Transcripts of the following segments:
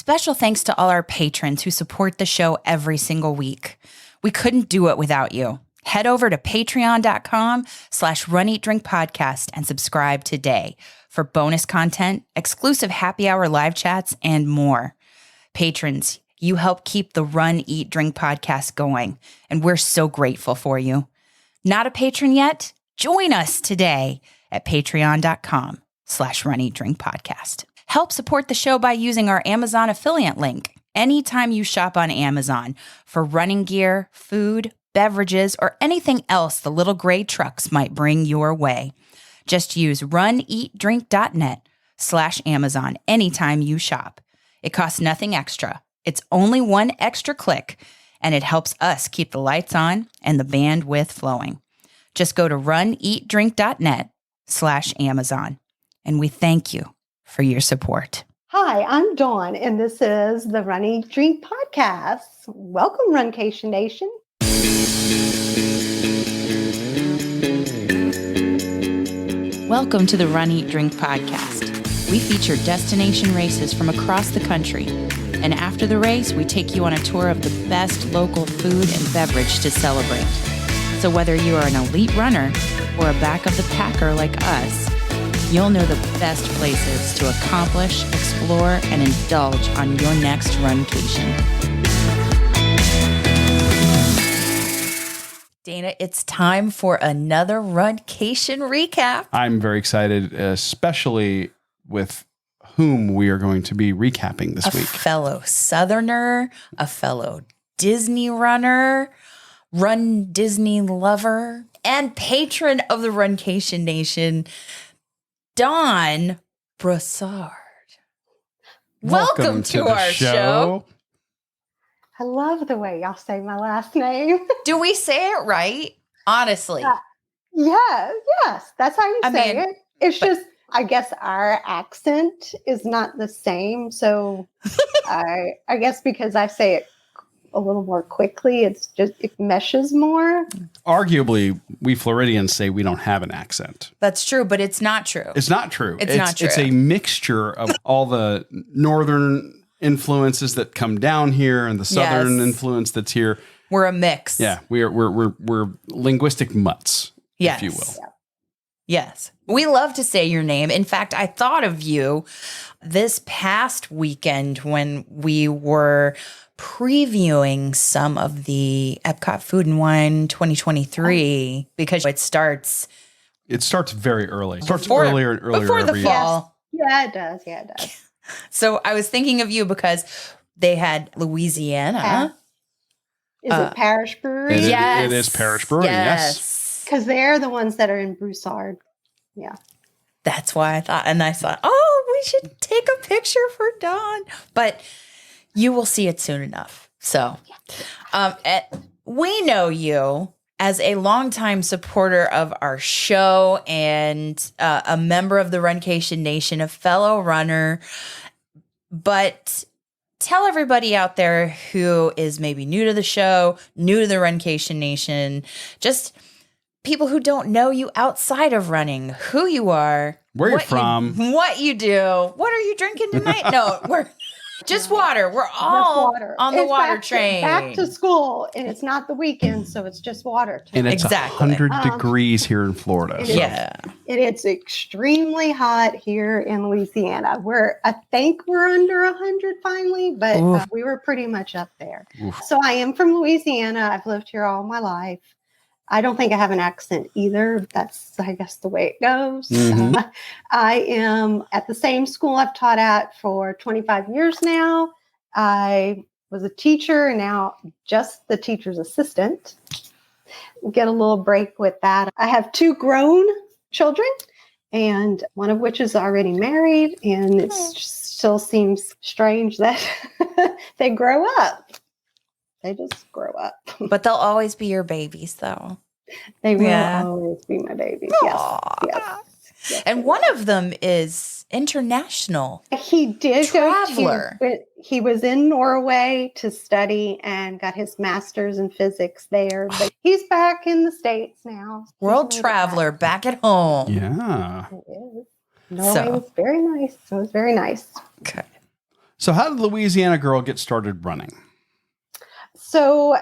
Special thanks to all our patrons who support the show every single week. We couldn't do it without you. Head over to patreon.com/runeatdrinkpodcast and subscribe today for bonus content, exclusive happy hour live chats, and more. Patrons, you help keep the Run, Eat, Drink podcast going, and we're so grateful for you. Not a patron yet? Join us today at patreon.com/runeatdrinkpodcast. Help support the show by using our Amazon affiliate link. Anytime you shop on Amazon for running gear, food, beverages, or anything else the little gray trucks might bring your way, just use runeatdrink.net/Amazon anytime you shop. It costs nothing extra. It's only one extra click, and it helps us keep the lights on and the bandwidth flowing. Just go to runeatdrink.net/Amazon, and we thank you for your support. Hi, I'm Dawn, and this is the Run, Eat, Drink podcast. Welcome, Runcation Nation. Welcome to the Run, Eat, Drink podcast. We feature destination races from across the country. And after the race, we take you on a tour of the best local food and beverage to celebrate. So whether you are an elite runner or a back of the packer like us, you'll know the best places to accomplish, explore, and indulge on your next runcation. Dana, it's time for another Runcation recap. I'm very excited, especially with whom we are going to be recapping this week. A fellow Southerner, a fellow Disney runner, Run Disney lover, and patron of the Runcation Nation, Dawn Broussard. Welcome to our show. I love the way y'all say my last name. Do we say it right? Honestly. Yes, that's how you say it. It's just, I guess our accent is not the same. So I guess because I say it a little more quickly, it meshes more. Arguably, we Floridians say we don't have an accent. That's true, but it's not true. It's not true. It's not true. It's a mixture of all the northern influences that come down here and the southern influence that's here. We're a mix. Yeah, we're linguistic mutts, if you will. Yeah. Yes. We love to say your name. In fact, I thought of you this past weekend when we were previewing some of the Epcot Food and Wine 2023 because it starts very early. It starts earlier before the fall. Yeah, it does. So I was thinking of you because they had Louisiana. Is it Parish Brewery? Yes. It is Parish Brewery, yes. Because they're the ones that are in Broussard. Yeah. That's why I thought, we should take a picture for Dawn. But you will see it soon enough. So we know you as a longtime supporter of our show and a member of the Runcation Nation, a fellow runner. But tell everybody out there who is maybe new to the show, new to the Runcation Nation, just people who don't know you outside of running, who you are, where you're from, what you do, what are you drinking tonight? No, we're just water. We're all on the water train. Back to school, and it's not the weekend, so it's just water. And it's 100 degrees here in Florida. It's extremely hot here in Louisiana. I think we're under 100 finally, but we were pretty much up there. Oof. So I am from Louisiana. I've lived here all my life. I don't think I have an accent either. That's, I guess, the way it goes. Mm-hmm. I am at the same school I've taught at for 25 years now. I was a teacher and now just the teacher's assistant. Get a little break with that. I have 2 grown children, and one of which is already married, and it still seems strange that they grow up. They just grow up. But they'll always be your babies, though. They will always be my babies. Yes. And one of them is international. He did traveler. He was in Norway to study and got his master's in physics there. But he's back in the States now. World traveler back at home. Yeah. It is. Norway was very nice. It was very nice. Okay. So how did Louisiana girl get started running? So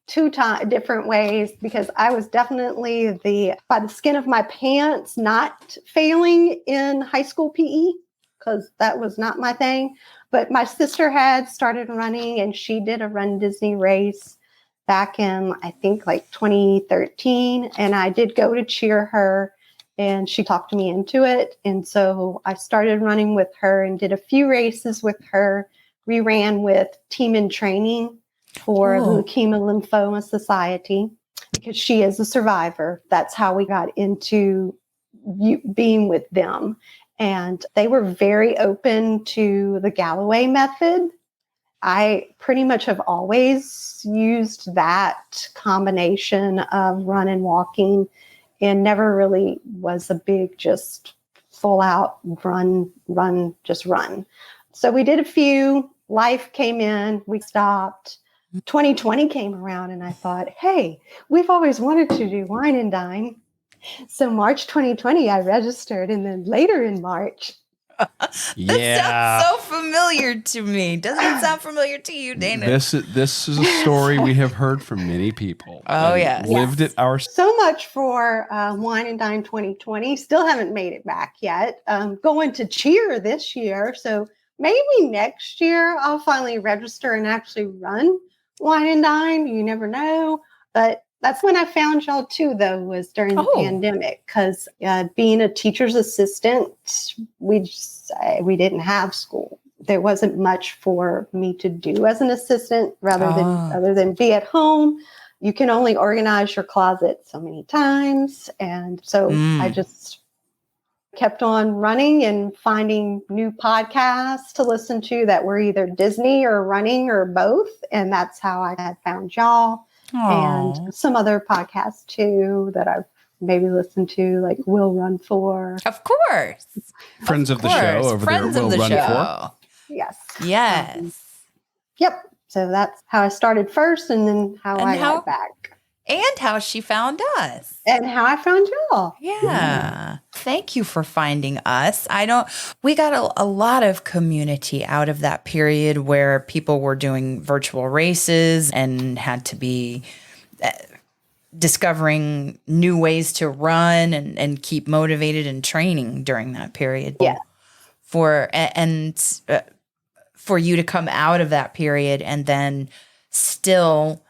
two different ways, because I was definitely by the skin of my pants, not failing in high school PE, because that was not my thing. But my sister had started running, and she did a Run Disney race back in, I think, like 2013. And I did go to cheer her, and she talked me into it. And so I started running with her and did a few races with her. We ran with Team in Training for the Leukemia Lymphoma Society, because she is a survivor. That's how we got into being with them. And they were very open to the Galloway method. I pretty much have always used that combination of run and walking, and never really was a big just full out run, just run. So we did a few. Life came in, we stopped. 2020 came around, and I thought, hey, we've always wanted to do Wine and Dine. So March 2020, I registered, and then later in March. That sounds so familiar to me. Doesn't it sound familiar to you, Dana? This is a story we have heard from many people. Oh, yes. Lived it ourselves. So much for Wine and Dine 2020. Still haven't made it back yet. Going to cheer this year. So maybe next year I'll finally register and actually run Wine and Dine. You never know. But that's when I found y'all too, though, was during the pandemic, because being a teacher's assistant, we didn't have school. There wasn't much for me to do as an assistant other than be at home. You can only organize your closet so many times. And so I just kept on running and finding new podcasts to listen to that were either Disney or running or both. And that's how I had found y'all. Aww. And some other podcasts too that I've maybe listened to, like Will Run For. Of course. Friends of the show over Friends there. Will Run For. Yes. Yes. Yep. So that's how I started first, and then how I got back. And how she found us. And how I found y'all. Yeah. Thank you for finding us. We got a lot of community out of that period where people were doing virtual races and had to be discovering new ways to run and keep motivated and training during that period. Yeah. For you to come out of that period and then still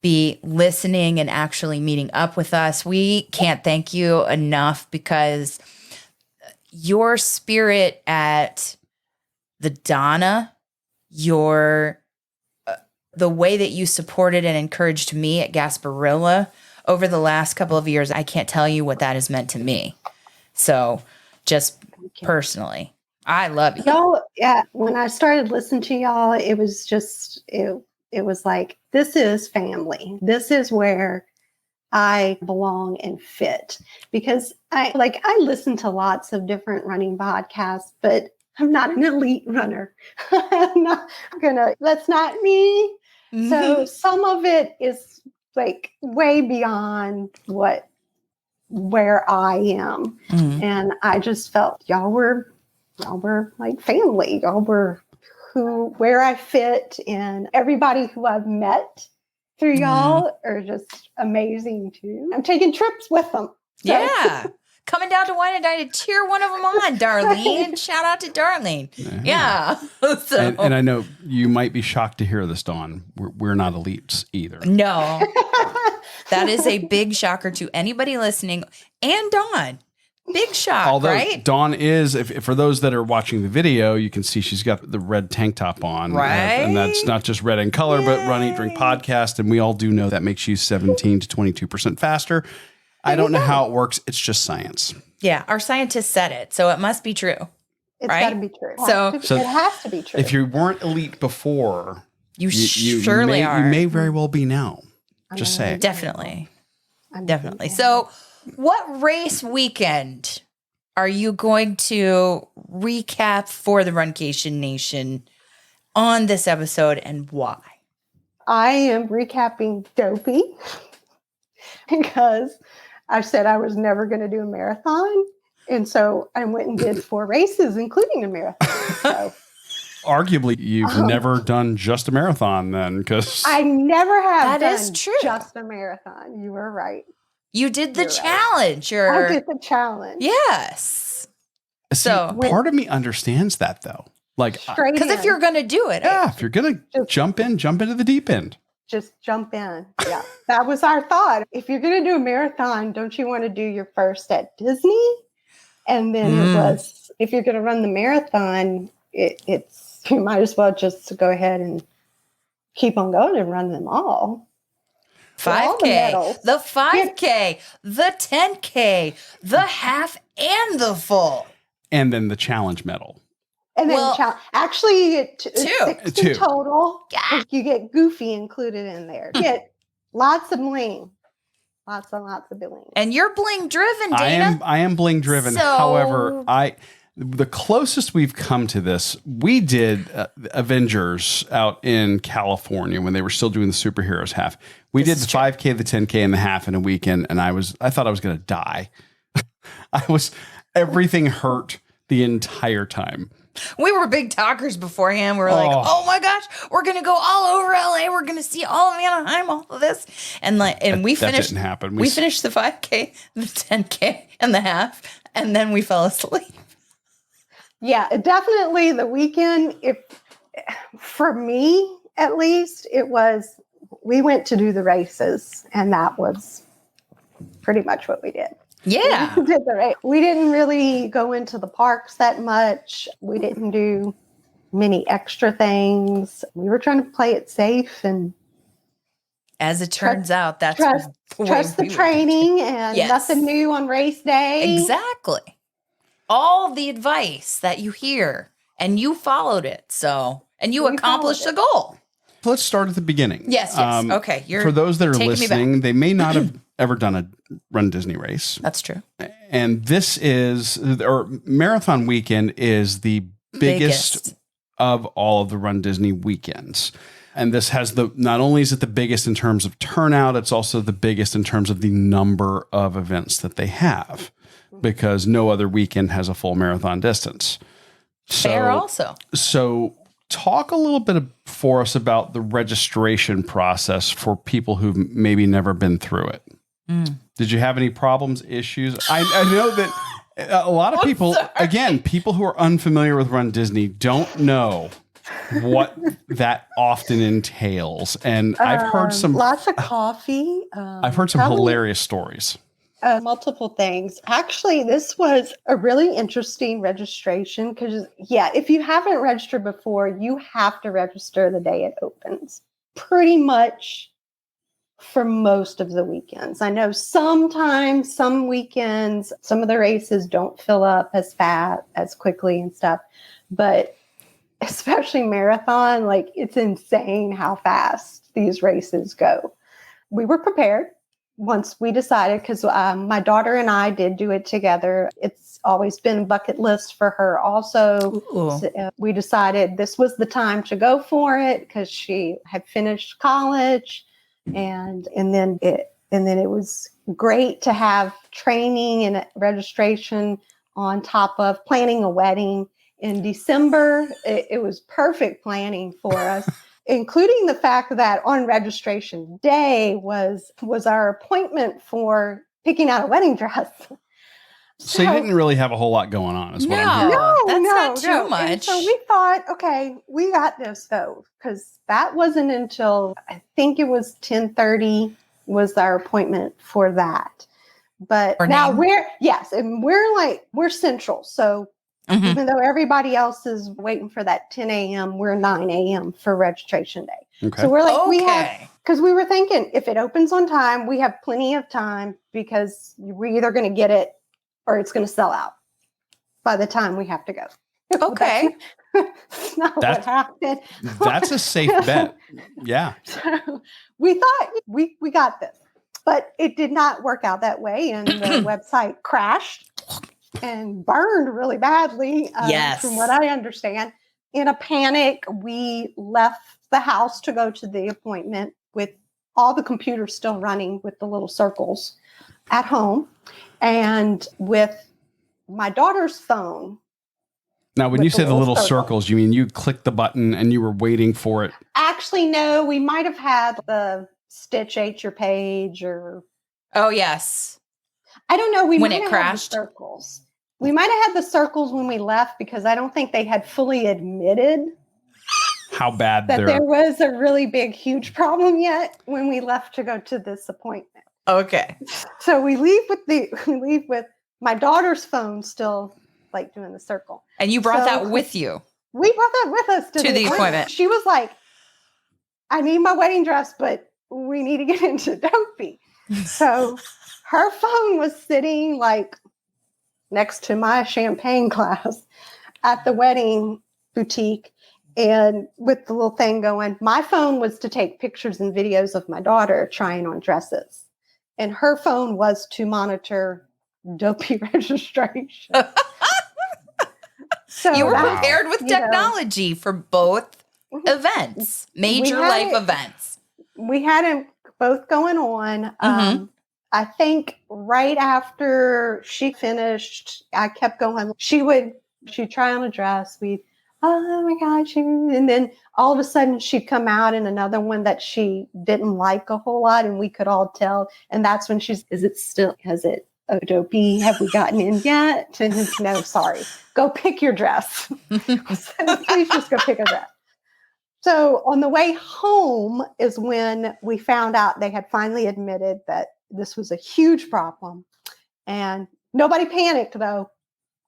be listening and actually meeting up with us. We can't thank you enough, because your spirit at the Donna, the way that you supported and encouraged me at Gasparilla over the last couple of years, I can't tell you what that has meant to me. So just personally, I love you. Y'all, yeah, when I started listening to y'all, it was just, it was like, this is family. This is where I belong and fit, because I listen to lots of different running podcasts, but I'm not an elite runner. That's not me. Mm-hmm. So some of it is like way beyond where I am. Mm-hmm. And I just felt y'all were like family. Y'all were where I fit, and everybody who I've met through y'all are just amazing too. I'm taking trips with them. So. Yeah. Coming down to Wine and Dine to cheer one of them on, Darlene. Shout out to Darlene. Yeah. So. And I know you might be shocked to hear this, Dawn. We're not elites either. No. That is a big shocker to anybody listening, and Dawn. Big shock, although right? Dawn is, if for those that are watching the video, you can see she's got the red tank top on. Right. And that's not just red in color, but Run, Eat, Drink podcast. And we all do know that makes you 17 to 22% faster. I don't know how it works. It's just science. Yeah. Our scientists said it, so it must be true. It's got to be true. So it has to be true. If you weren't elite before, you surely are. You may very well be now. Just say it. Definitely. Definitely. So what race weekend are you going to recap for the Runcation Nation on this episode, and why? I am recapping Dopey because I said I was never going to do a marathon. And so I went and did 4 races, including a marathon. So arguably, you've never done just a marathon then, because I never have That done is true. just a marathon. You were right. You did the You're right. challenge. I did the challenge. Yes. so part of me understands that though. Like, Straight because if in. you're going to do it, if you're gonna jump into the deep end. Just jump in. Yeah. That was our thought. If you're going to do a marathon, don't you want to do your first at Disney? And then it was, if you're going to run the marathon, it's you might as well just go ahead and keep on going and run them all. 5K, the 5K, the 10K, the half, and the full. And then the challenge medal. And then actually, you get six Two. in total. Yeah. You get Goofy included in there. You get lots of bling. Lots and lots of bling. And you're bling driven, Dana. I am bling driven. So- However, the closest we've come to this, we did Avengers out in California when they were still doing the superheroes half. We did the 5K, the 10K, and the half in a weekend, and I thought I was going to die. Everything hurt the entire time. We were big talkers beforehand. We were like, oh my gosh, we're going to go all over LA. We're going to see all of Anaheim, all of this. And we finished. That didn't happen. We finished the 5K, the 10K, and the half, and then we fell asleep. Yeah, definitely the weekend. For me, at least, we went to do the races, and that was pretty much what we did. Yeah. We didn't really go into the parks that much. We didn't do many extra things. We were trying to play it safe and as it turns out, that's trust the training and nothing new on race day. Exactly. All the advice that you hear and you followed it. And you accomplished the goal. Let's start at the beginning. Yes. Okay. For those that are listening, they may not have ever done a Run Disney race. That's true. And Marathon Weekend is the biggest of all of the Run Disney weekends. And this has not only is it the biggest in terms of turnout, it's also the biggest in terms of the number of events that they have, because no other weekend has a full marathon distance. Fair also. So talk a little bit for us about the registration process for people who've maybe never been through it. Did you have any problems, issues? I know that a lot of people, again, people who are unfamiliar with Run Disney don't know what that often entails. And I've heard some lots of coffee. I've heard some hilarious stories. Multiple things. Actually, this was a really interesting registration because, if you haven't registered before, you have to register the day it opens. Pretty much for most of the weekends. I know sometimes, some weekends, some of the races don't fill up as quickly and stuff, but especially marathon, it's insane how fast these races go. We were prepared. Once we decided, because my daughter and I did do it together. It's always been a bucket list for her also. So, we decided this was the time to go for it because she had finished college, and then it was great to have training and registration on top of planning a wedding in December. It was perfect planning for us. Including the fact that on registration day was our appointment for picking out a wedding dress. So you didn't really have a whole lot going on, is what I'm hearing. That's not too much. And so we thought, okay, we got this though, because that wasn't until I think it was 10:30 was our appointment for that. But now we're central, so. Mm-hmm. Even though everybody else is waiting for that 10 a.m., we're 9 a.m. for registration day. Okay. So we're because we were thinking if it opens on time, we have plenty of time because we're either going to get it or it's going to sell out by the time we have to go. Okay. That's not what happened. That's a safe bet. Yeah. So we thought we got this, but it did not work out that way. And the website crashed and burned really badly, from what I understand. In a panic, we left the house to go to the appointment with all the computers still running with the little circles at home. And with my daughter's phone, Now, when with you say the little circle. circles, you mean you clicked the button and you were waiting for it? Actually, no, we might have had the Stitch Ate Your Page or... Oh, yes. I don't know. We When might it have crashed? had the circles. We might have had the circles when we left because I don't think they had fully admitted How bad that they're... there was a really big, huge problem yet when we left to go to this appointment. Okay. So we leave with my daughter's phone still like doing the circle. And you brought So that with you. We brought that with us To the appointment. She was like, I need my wedding dress, but we need to get into Dopey. So her phone was sitting like next to my champagne glass at the wedding boutique. And with the little thing going, my phone was to take pictures and videos of my daughter trying on dresses. And her phone was to monitor Dopey registration. So You were that's, prepared with you know, technology for both events, major life events. We had them both going on. I think right after she finished, I kept going. She'd try on a dress. Oh my God. And then all of a sudden she'd come out in another one that she didn't like a whole lot. And we could all tell. And that's when has it, Dopey, have we gotten in yet? And no, sorry. Go pick your dress. Please just go pick a dress. So on the way home is when we found out they had finally admitted that this was a huge problem. And nobody panicked, though.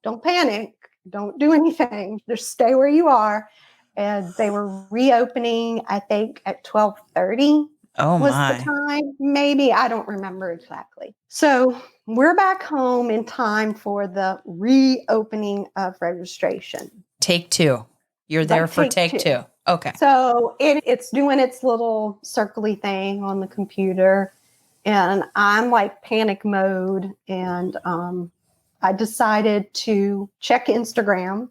Don't panic. Don't do anything. Just stay where you are. And they were reopening, I think, at 12:30. Oh, was my. the time. Maybe. I don't remember exactly. So we're back home in time for the reopening of registration. Take two. You're there Like for take take two. two. Okay. So it's doing its little circly thing on the computer. And I'm like panic mode. And I decided to check Instagram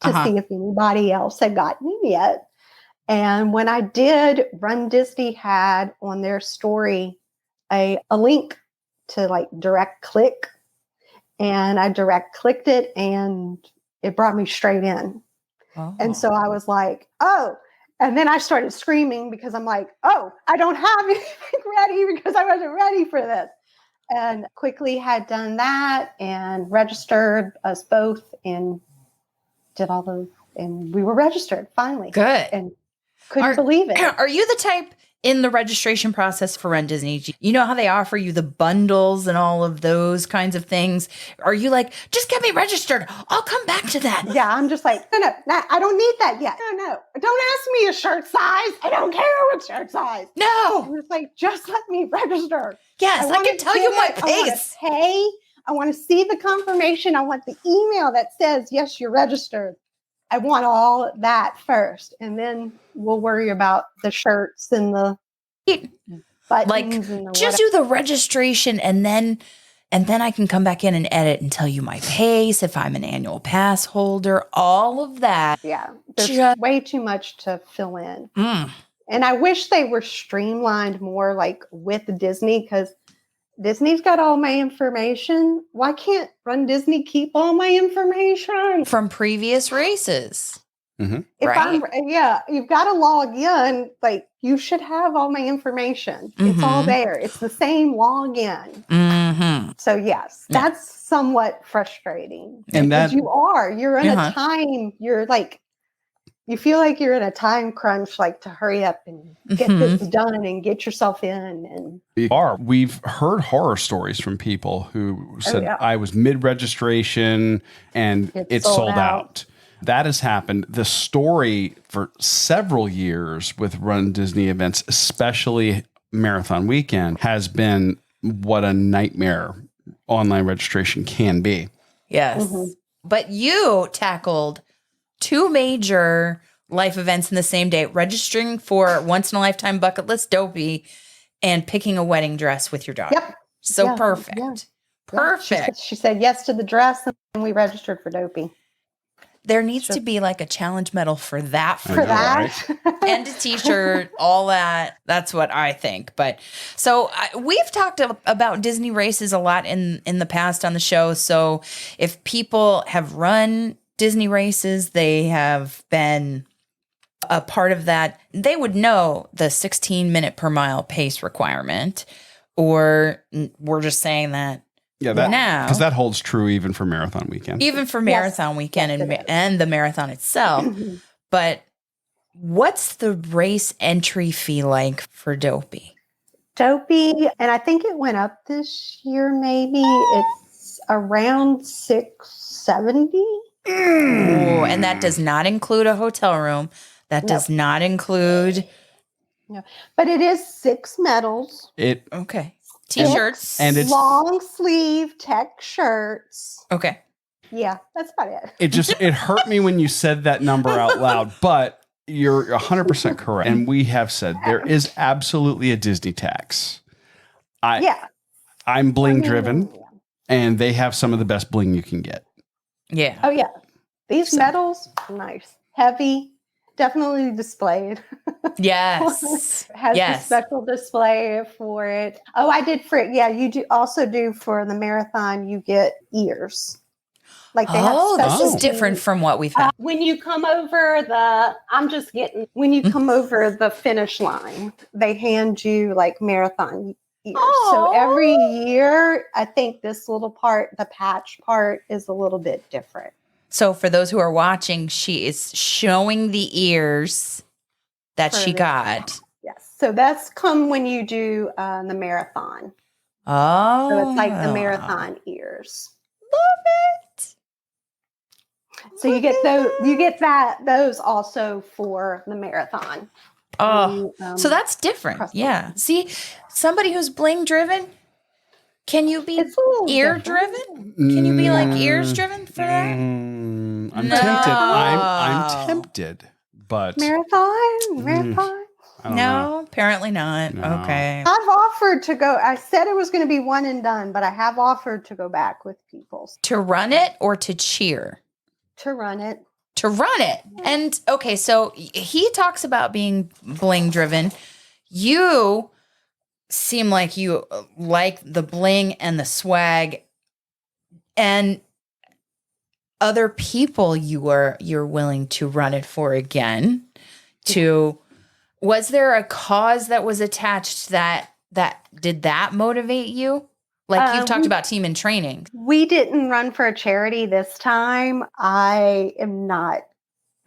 to see if anybody else had gotten in yet. And when I did, RunDisney had on their story a link to like direct click. And I direct clicked it and it brought me straight in. Oh. And so I was like, oh. And then I started screaming because I'm like, oh, I don't have anything ready because I wasn't ready for this. And quickly had done that and registered us both and and we were registered finally. Good. And couldn't believe it. Are you the type in the registration process for RunDisney? You know how they offer you the bundles and all of those kinds of things? Are you like, just get me registered. I'll come back to that. Yeah, I'm just like, no, I don't need that yet. No. Don't ask me a shirt size. I don't care what shirt size. No. I'm just like, just let me register. Yes, I can tell you my pace. I want to see the confirmation. I want the email that says, yes, you're registered. I want all that first. And then we'll worry about the shirts and the buttons. Like, and just do the registration and then I can come back in and edit and tell you my pace, if I'm an annual pass holder, all of that. Yeah, there's way too much to fill in. And I wish they were streamlined more like with Disney because Disney's got all my information. Why can't RunDisney keep all my information? From previous races. Mm-hmm. You've got to log in. Like, you should have all my information. It's all there. It's the same login. Mm-hmm. So yes, that's somewhat frustrating. And that you're in a time, you're like, you feel like you're in a time crunch, like to hurry up and get this done and get yourself in. And we've heard horror stories from people who said, I was mid-registration and it's sold out. That has happened. The story for several years with RunDisney events, especially Marathon Weekend, has been what a nightmare online registration can be. Yes. But you tackled two major life events in the same day, registering for once in a lifetime bucket list Dopey and picking a wedding dress with your daughter. Yep. So perfect. Yeah. Perfect. She said yes to the dress and we registered for Dopey. There needs to be like a challenge medal for that. Right? And a t-shirt, all that. That's what I think. But so we've talked about Disney races a lot in the past on the show. So if people have run Disney races. They have been a part of that. They would know the 16-minute per mile pace requirement, or we're just saying that. Yeah, now, because that holds true even for marathon weekend. Even for marathon weekend and the marathon itself. But what's the race entry fee like for Dopey? Dopey, and I think it went up this year, maybe. It's around $670. Ooh, and that does not include a hotel room. That does not include. No, but it is 6 medals. Okay. T-shirts. And it's long sleeve tech shirts. Okay. Yeah, that's about it. It hurt me when you said that number out loud, but you're 100% correct. And we have said there is absolutely a Disney tax. I'm bling driven, and they have some of the best bling you can get. Yeah. Oh, yeah. These medals, nice. Heavy. Definitely displayed. Yes. Has a special display for it. Oh, I did you do also do for the marathon, you get ears. Like they have this is different from what we've had. When you come over when you come over the finish line, they hand you like marathon ears. So every year, I think this little part, the patch part, is a little bit different. So for those who are watching, she is showing the ears that she got. Yes. So that's come when you do the marathon. Oh. So it's like the marathon ears. Love it. So those also for the marathon. Oh, so that's different. Yeah. See, somebody who's bling driven, can you be ear driven? Can you be like ears driven for that? I'm tempted. I'm tempted, but marathon. No, apparently not. No. Okay. I've offered to go. I said it was going to be one and done, but I have offered to go back with people. To run it or to cheer? To run it. To run it. And okay, so he talks about being bling driven. You seem like you like the bling and the swag, and other people you're willing to run it for again. Was there a cause that was attached that did that motivate you? Like you've talked about team and training. We didn't run for a charity this time. I am not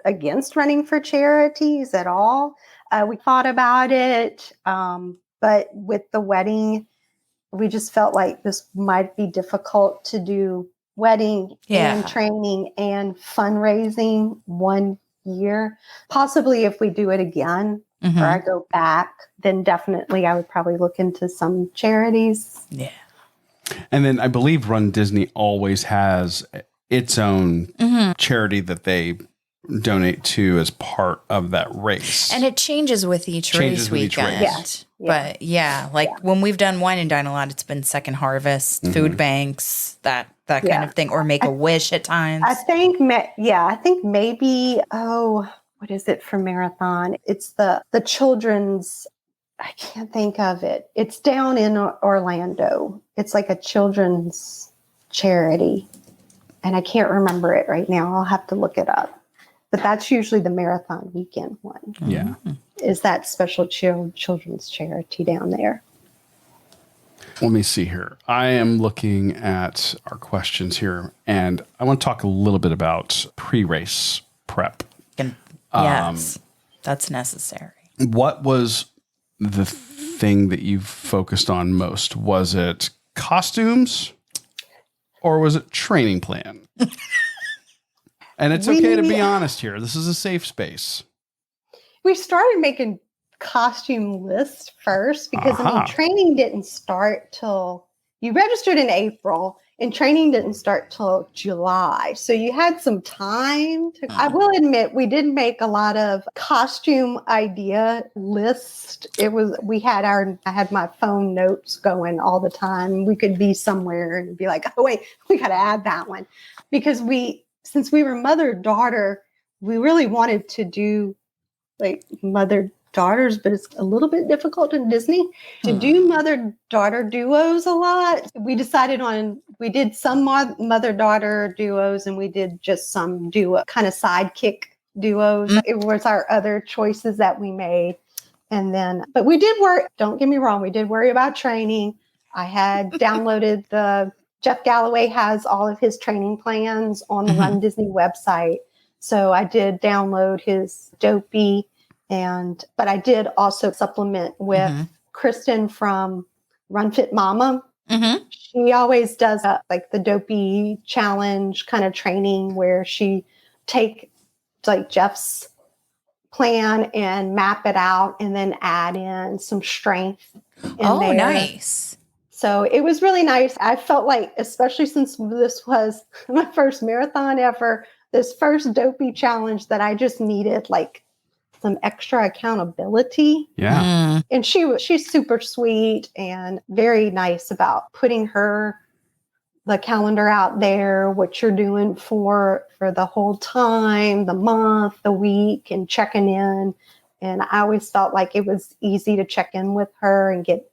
against running for charities at all. We thought about it. But with the wedding, we just felt like this might be difficult to do wedding and training and fundraising one year. Possibly if we do it again or I go back, then definitely I would probably look into some charities. Yeah. And then I believe Run Disney always has its own charity that they donate to as part of that race. And it changes with each race weekend. But when we've done Wine and Dine a lot, it's been Second Harvest, food banks, that kind of thing, or Make a Wish at times. I think maybe, what is it for marathon? It's the children's, I can't think of it. It's down in Orlando. It's like a children's charity. And I can't remember it right now. I'll have to look it up. But that's usually the marathon weekend one. Yeah. Is that special children's charity down there. Let me see here. I am looking at our questions here, and I want to talk a little bit about pre-race prep. Yes, that's necessary. What was the thing that you focused on most? Was it costumes or was it training plan? And it's okay to be honest here. This is a safe space. We started making costume lists first because training didn't start till you registered in April and training didn't start till July. So you had some time to, I will admit, we did make a lot of costume idea list. I had my phone notes going all the time. We could be somewhere and be like, oh wait, we got to add that one. Because since we were mother-daughter, we really wanted to do like mother daughters, but it's a little bit difficult in Disney to do mother-daughter duos a lot. We decided we did some mother-daughter duos, and we did just some duo kind of sidekick duos. It was our other choices that we made. And then, but we did worry, don't get me wrong, we did worry about training. I had downloaded Jeff Galloway has all of his training plans on the Run Disney website. So I did download his Dopey, but I did also supplement with Kristen from Run Fit Mama. She always does like the Dopey challenge kind of training where she take like Jeff's plan and map it out and then add in some strength in there. Nice. So it was really nice. I felt like, especially since this was my first marathon ever, this first Dopey challenge, that I just needed like some extra accountability. Yeah. And she's super sweet and very nice about putting the calendar out there, what you're doing for the whole time, the month, the week, and checking in. And I always felt like it was easy to check in with her and get,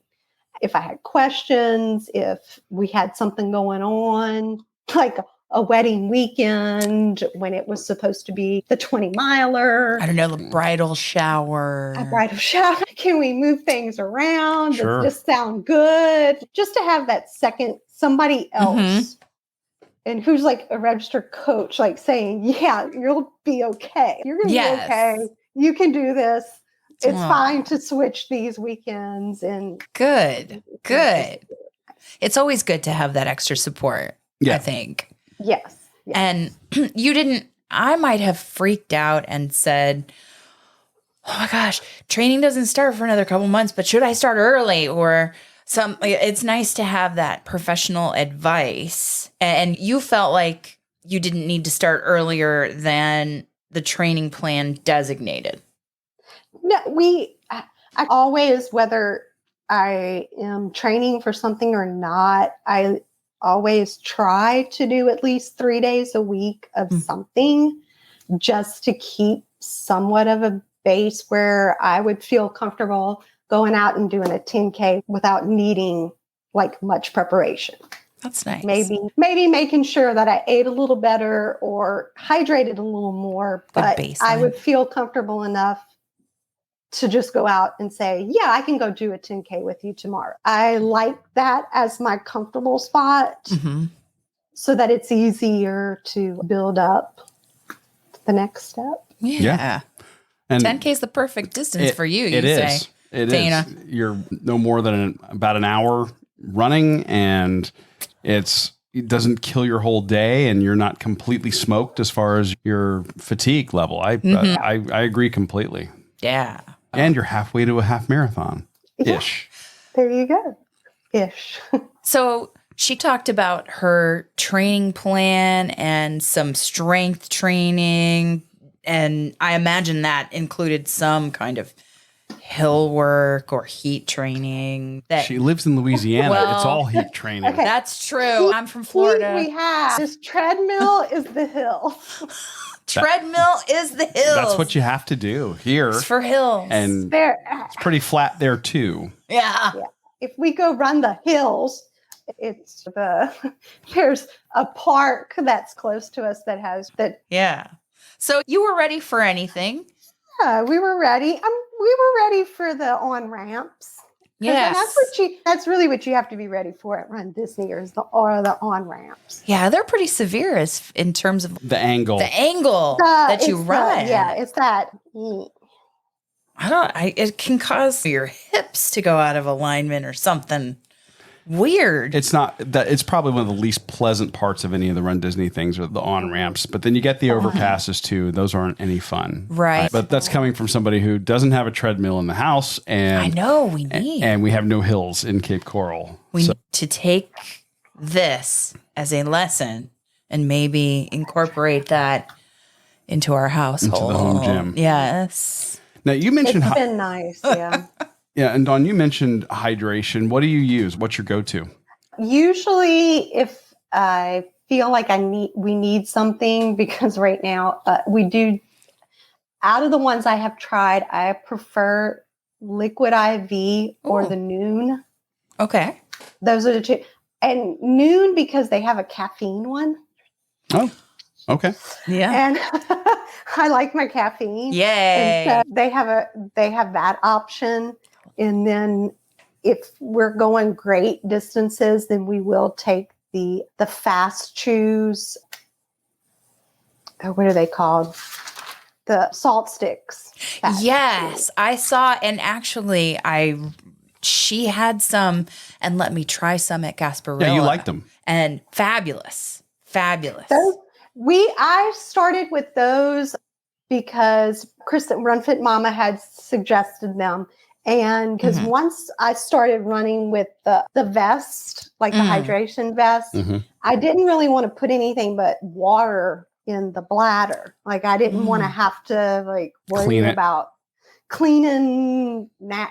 if I had questions, if we had something going on, like a wedding weekend when it was supposed to be the 20-miler. I don't know, the bridal shower. A bridal shower. Can we move things around? Sure. Does this sound good? Just to have that second, somebody else, and who's like a registered coach, like saying, yeah, you'll be okay. You're going to be okay. You can do this. It's fine to switch these weekends. And Good. It's always good to have that extra support, I think. Yes. And I might have freaked out and said, oh my gosh, training doesn't start for another couple months, but should I start early or something? It's nice to have that professional advice. And you felt like you didn't need to start earlier than the training plan designated. No, I always, whether I am training for something or not, I always try to do at least 3 days a week of something, just to keep somewhat of a base where I would feel comfortable going out and doing a 10K without needing like much preparation. That's nice. Maybe making sure that I ate a little better or hydrated a little more, but I would feel comfortable enough to just go out and say, yeah, I can go do a 10K with you tomorrow. I like that as my comfortable spot so that it's easier to build up the next step. Yeah. And 10K is the perfect distance for you, It is. Dana. You're no more than about an hour running, and it doesn't kill your whole day, and you're not completely smoked as far as your fatigue level. I agree completely. Yeah. And you're halfway to a half marathon ish. There you go. Ish. So she talked about her training plan and some strength training. And I imagine that included some kind of hill work or heat training. She lives in Louisiana. It's all heat training. Okay. That's true. I'm from Florida. We have this treadmill is the hill. Treadmill is the hills. That's what you have to do here. It's for hills. And it's pretty flat there too. Yeah. If we go run the hills, there's a park that's close to us that has that. Yeah. So you were ready for anything. Yeah, we were ready. We were ready for the on-ramps. Yeah, that's really what you have to be ready for at Run Disney, or the on-ramps. Yeah, they're pretty severe in terms of the angle. That you run. It's that. It can cause your hips to go out of alignment or something weird. It's not that. It's probably one of the least pleasant parts of any of the Run Disney things are the on ramps. But then you get the overpasses too. Those aren't any fun, right? But that's coming from somebody who doesn't have a treadmill in the house, and I know we need, and we have no hills in Cape Coral. We need to take this as a lesson and maybe incorporate that into our household, into the home gym. Yes. Now you mentioned it's been nice, yeah. Yeah, and Dawn, you mentioned hydration. What do you use? What's your go-to? Usually, if I feel like we need something, because right now we do. out of the ones I have tried, I prefer Liquid IV or the Noon. Okay. Those are the two. And Noon because they have a caffeine one. Oh, okay. Yeah. And I like my caffeine. Yay. And so they have that option. And then if we're going great distances, then we will take the fast chews. What are they called? The salt sticks. Yes, I saw, and actually, she had some, and let me try some at Gasparilla. Yeah, you liked them, and fabulous. I started with those because Kristen Run Fit Mama had suggested them, and because once I started running with the vest, like the hydration vest, I didn't really want to put anything but water in the bladder. Like I didn't want to have to like worry about cleaning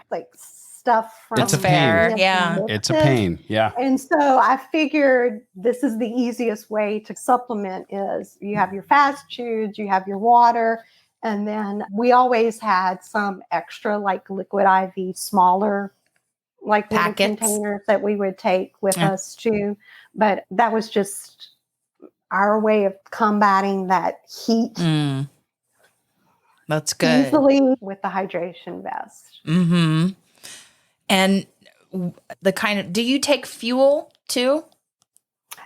stuff from it's a pain. Yeah. It's a pain. Yeah. And so I figured this is the easiest way to supplement is you have your fast chews, you have your water, and then we always had some extra like Liquid IV smaller like packets containers that we would take with us too. But that was just our way of combating that heat. That's good. Easily with the hydration vest. Mm-hmm. And do you take fuel too?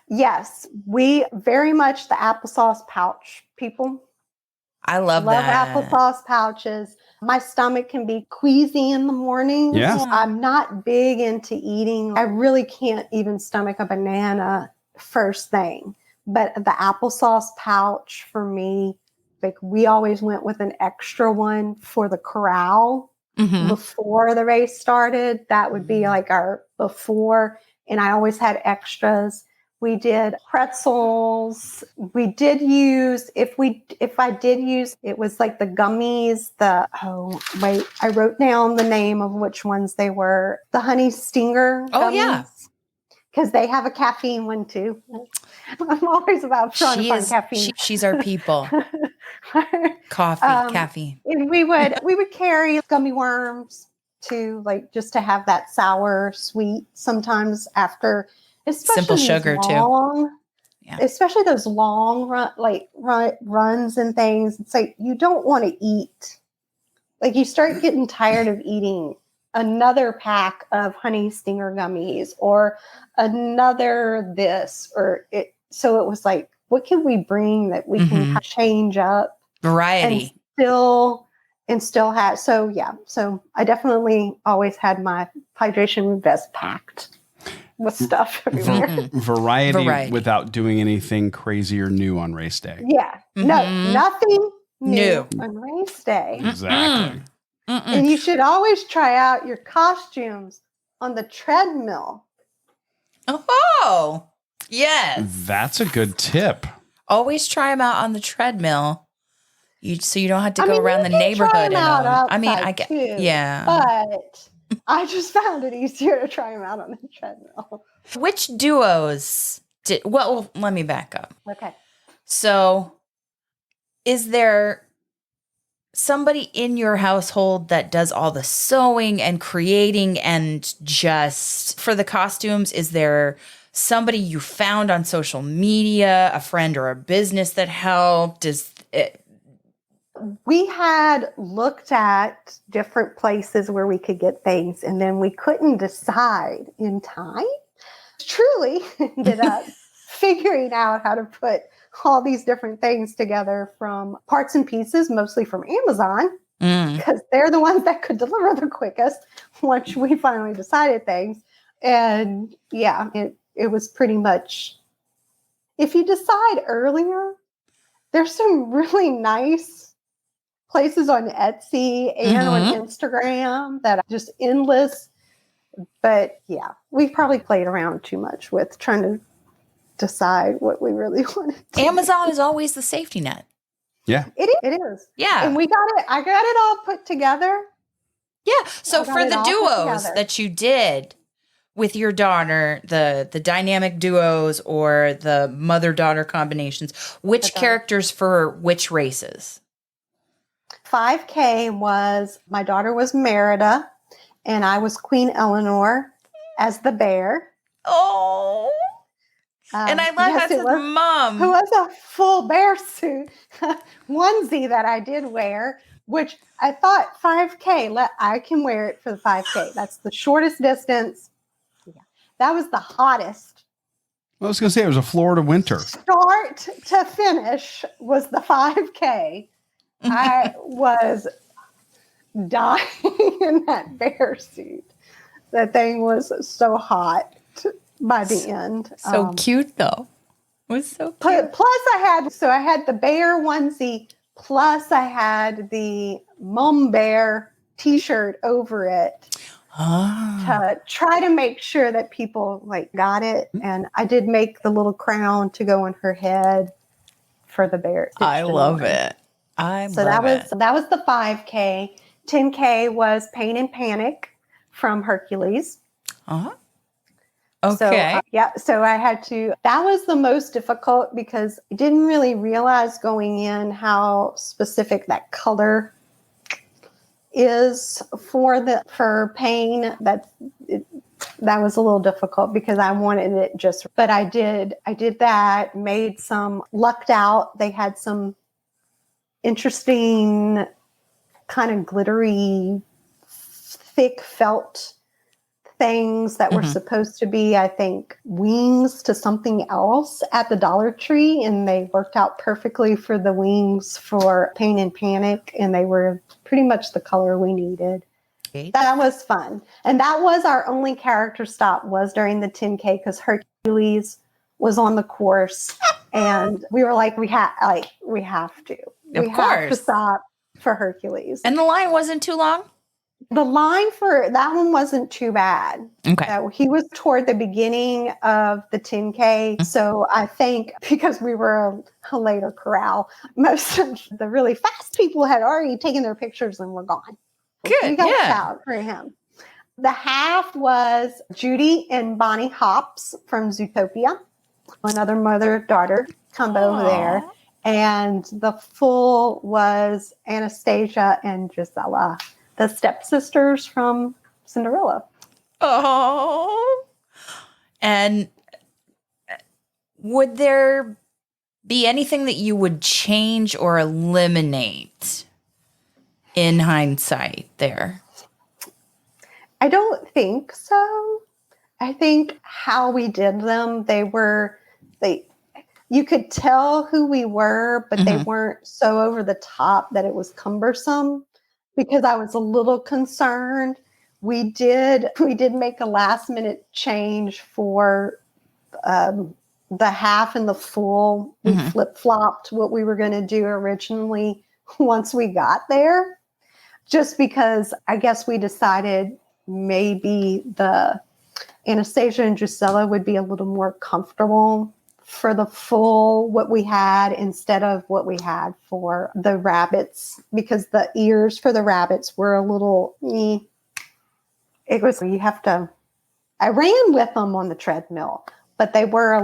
Yes, we very much the applesauce pouch people. I love that. Applesauce pouches. My stomach can be queasy in the morning. Yeah. I'm not big into eating. I really can't even stomach a banana first thing. But the applesauce pouch for me, like we always went with an extra one for the corral before the race started. That would be like our before. And I always had extras. We did pretzels. We did use, if I did use, it was like the gummies, I wrote down the name of which ones they were. The honey stinger gummies. Oh, yeah. Because they have a caffeine one too. I'm always about trying to find caffeine. She's our people. Coffee, caffeine. And we would carry gummy worms too, like just to have that sour sweet sometimes after, especially simple sugar too. Yeah. Especially those long runs and things. It's like you don't want to eat. Like you start getting tired of eating another pack of honey stinger gummies or another this or it. So it was like, what can we bring that we can change up? Variety. And still have. So yeah. So I definitely always had my hydration vest packed with stuff everywhere. Variety without doing anything crazy or new on race day. Yeah. No, nothing new on race day. Exactly. And you should always try out your costumes on the treadmill. Oh, yes. That's a good tip. Always try them out on the treadmill. So you don't have to go around the neighborhood. I get, yeah. But I just found it easier to try them out on the treadmill. Which duos well, let me back up. Okay. So is there somebody in your household that does all the sewing and creating and just for the costumes? Is there somebody you found on social media, a friend or a business that helped? We had looked at different places where we could get things, and then we couldn't decide in time. Truly ended up figuring out how to put all these different things together from parts and pieces, mostly from Amazon, because they're the ones that could deliver the quickest once we finally decided things. And yeah, it was pretty much, if you decide earlier, there's some really nice places on Etsy and on Instagram that are just endless. But yeah, we probably played around too much with trying to decide what we really wanted. Amazon is always the safety net. Yeah. It is. Yeah. And I got it all put together. Yeah. So for the duos that you did with your daughter, the dynamic duos or the mother-daughter combinations, which characters for which races? 5K was, my daughter was Merida, and I was Queen Eleanor as the bear. Oh. And I love yes, that his mom. Who was a full bear suit onesie that I did wear, which I thought 5K, I can wear it for the 5K. That's the shortest distance. Yeah. That was the hottest. I was going to say it was a Florida winter. Start to finish was the 5K. I was dying in that bear suit. That thing was so hot by the end. So cute, though. It was so cute. Plus, I had the bear onesie. Plus, I had the Mom Bear T-shirt over it to try to make sure that people got it. And I did make the little crown to go on her head for the bear. I love it. That was the 5K. 10K was Pain and Panic from Hercules. Okay. So I had to, that was the most difficult because I didn't really realize going in how specific that color is for pain. That was a little difficult because I wanted it but I did that, lucked out. They had some interesting kind of glittery, thick felt things that were supposed to be, I think, wings to something else at the Dollar Tree, and they worked out perfectly for the wings for Pain and Panic, and they were pretty much the color we needed. That was fun. And that was our only character stop was during the 10K because Hercules was on the course, and we were like, we have to. We have to stop for Hercules. And the line wasn't too long? The line for that one wasn't too bad. Okay. He was toward the beginning of the 10K. So I think because we were a later corral, most of the really fast people had already taken their pictures and were gone. Good. We got out for him. The half was Judy and Bonnie Hops from Zootopia. Another mother-daughter combo there. And the full was Anastasia and Gisela, the stepsisters from Cinderella. Oh. And would there be anything that you would change or eliminate in hindsight there? I don't think so. I think how we did them, you could tell who we were, but they weren't so over the top that it was cumbersome. Because I was a little concerned. We did make a last minute change for the half and the full. We flip-flopped what we were going to do originally once we got there. Just because I guess we decided maybe the Anastasia and Gisela would be a little more comfortable for the full what we had instead of what we had for the rabbits, because the ears for the rabbits were a little I ran with them on the treadmill, but they were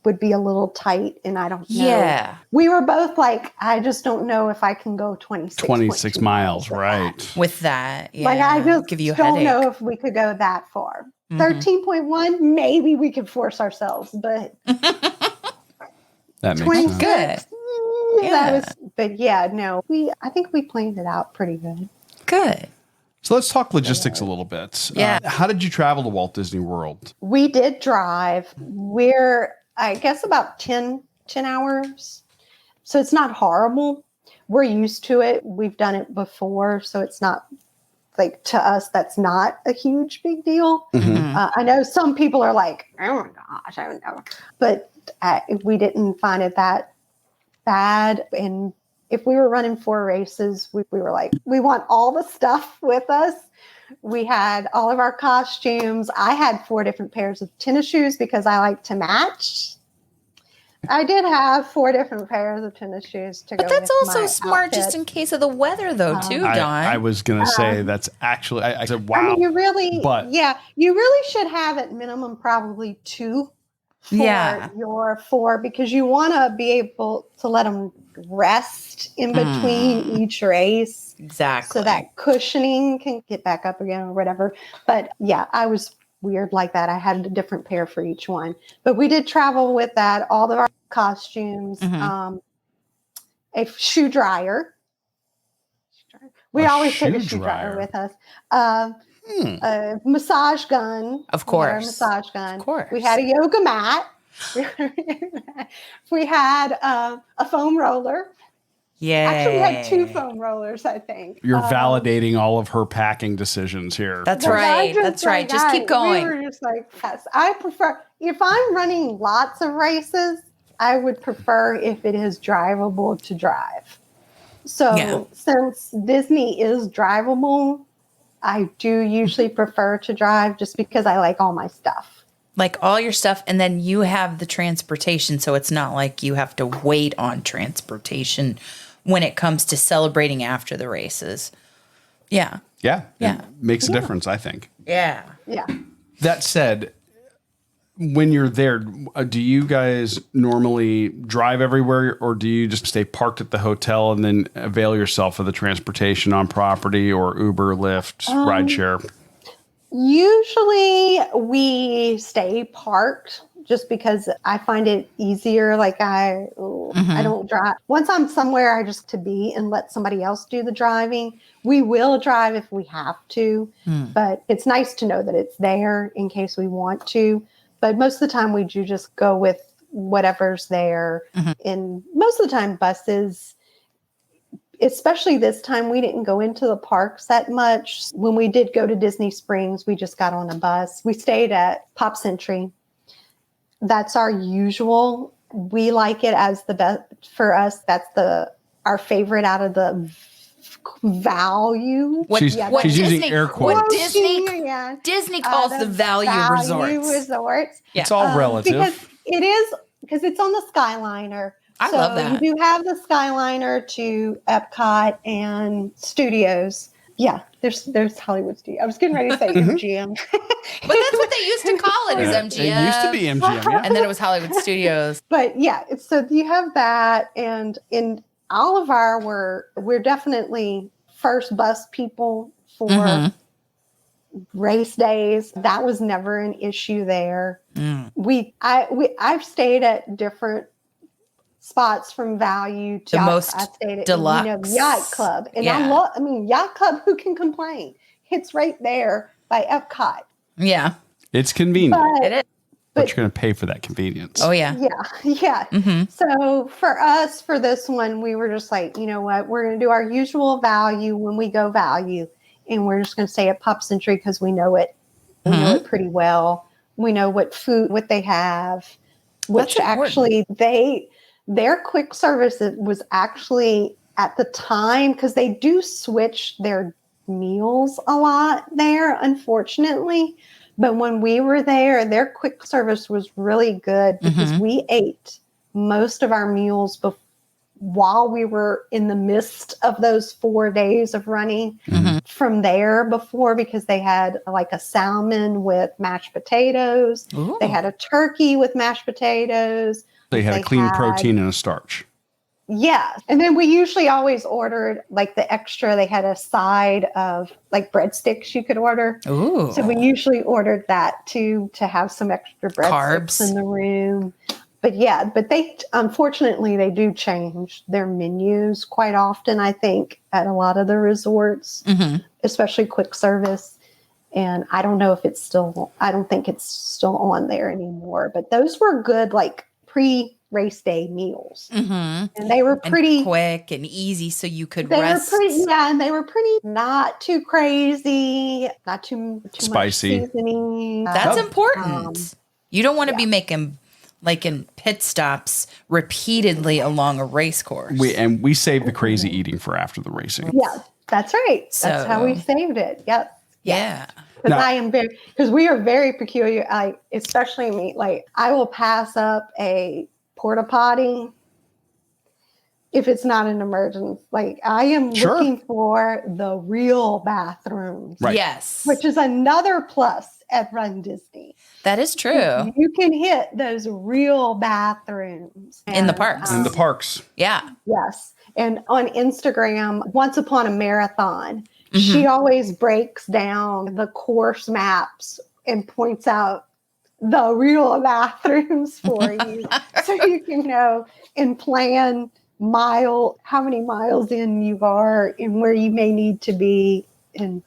would be a little tight, and I don't know. Yeah. We were both like, I just don't know if I can go 26 miles, right. With that. Yeah. Like I just give you a don't headache. know if we could go that far. 13.1, maybe we could force ourselves, but that makes sense. Good. I think we planned it out pretty good. Good. So let's talk logistics a little bit. Yeah. How did you travel to Walt Disney World? We did drive. We're, I guess, about 10 hours. So it's not horrible. We're used to it. We've done it before, so it's not to us, that's not a huge big deal. I know some people are like, oh my gosh, I don't know. But we didn't find it that bad. And if we were running 4 races, we were like, we want all the stuff with us. We had all of our costumes. I had 4 different pairs of tennis shoes because I like to match. I did have 4 different pairs of tennis shoes to go. But that's with also my smart outfit. just in case of the weather, though, too, Dawn. I was going to say that's actually, I said, wow. I mean, you really should have at minimum probably 2 for your 4 because you want to be able to let them rest in between each race. Exactly. So that cushioning can get back up again or whatever. But yeah, I was weird like that. I had a different pair for each one. But we did travel with that, all of our costumes, a shoe dryer. We always take a shoe dryer with us. A massage gun. Of course. We had our massage gun. Of course. We had a yoga mat. We had a foam roller. Yeah. Actually, we had 2 foam rollers, I think. You're validating all of her packing decisions here. That's right. That's right. Just keep going. We were just like, yes, I prefer, if I'm running lots of races, I would prefer if it is drivable to drive. So since Disney is drivable, I do usually prefer to drive just because I like all my stuff. Like all your stuff, and then you have the transportation, so it's not like you have to wait on transportation when it comes to celebrating after the races. Yeah. Yeah. It makes a difference, I think. Yeah. Yeah. That said, when you're there, do you guys normally drive everywhere, or do you just stay parked at the hotel and then avail yourself of the transportation on property, or Uber, Lyft, rideshare? Usually we stay parked just because I find it easier. Like I don't drive. Once I'm somewhere, I just to be and let somebody else do the driving. We will drive if we have to, but it's nice to know that it's there in case we want to. But most of the time we do just go with whatever's there. And most of the time buses, especially this time, we didn't go into the parks that much. When we did go to Disney Springs, we just got on a bus. We stayed at Pop Century. That's our usual. We like it as the best for us. That's our favorite out of the value. She's using air quotes. What Disney calls the value resorts. Yeah. It's all relative. Because it's on the Skyliner. I love that. You do have the Skyliner to Epcot and Studios. Yeah, there's Hollywood Studios. I was getting ready to say MGM. But that's what they used to call it, is MGM. It used to be MGM, yeah. And then it was Hollywood Studios. But yeah, so you have that. And in all of we're definitely first bus people for race days. That was never an issue there. I've stayed at different spots from value to I stayed at deluxe Yacht Club, and Yacht Club. Who can complain? It's right there by Epcot. Yeah, it's convenient. It is. But you're going to pay for that convenience. Oh yeah, yeah. So for us, for this one, we were just like, you know what, we're going to do our usual value when we go value, and we're just going to stay at Pop Century because we know it. We know it pretty well. We know what they have, which actually their quick service was actually at the time, because they do switch their meals a lot there, unfortunately. But when we were there, their quick service was really good because we ate most of our meals while we were in the midst of those 4 days of running from there before, because they had like a salmon with mashed potatoes. Ooh. They had a turkey with mashed potatoes. They had a clean protein and a starch. Yeah. And then we usually always ordered like the extra. They had a side of like breadsticks you could order. Ooh. So we usually ordered that too, to have some extra breadsticks in the room. But unfortunately, they do change their menus quite often, I think, at a lot of the resorts, especially quick service. And I don't know if I don't think it's still on there anymore. But those were good, like pre-race day meals. And they were pretty quick and easy, so you could rest. And they were pretty not too crazy, not too spicy. Much seasoning. That's important. You don't want to be making like in pit stops repeatedly along a race course. We saved the crazy eating for after the racing. Yeah, that's right. That's how we saved it. Yep. Yeah. Because we are very peculiar, especially me. Like, I will pass up a porta potty if it's not an emergency. Like I am Sure. looking for the real bathrooms, Right. Yes. which is another plus at Run Disney. That is true. You can hit those real bathrooms In the parks. In the parks. Yeah. Yes. And on Instagram, Once Upon a Marathon, she always breaks down the course maps and points out the real bathrooms for you. So you can know and plan how many miles in you are and where you may need to be and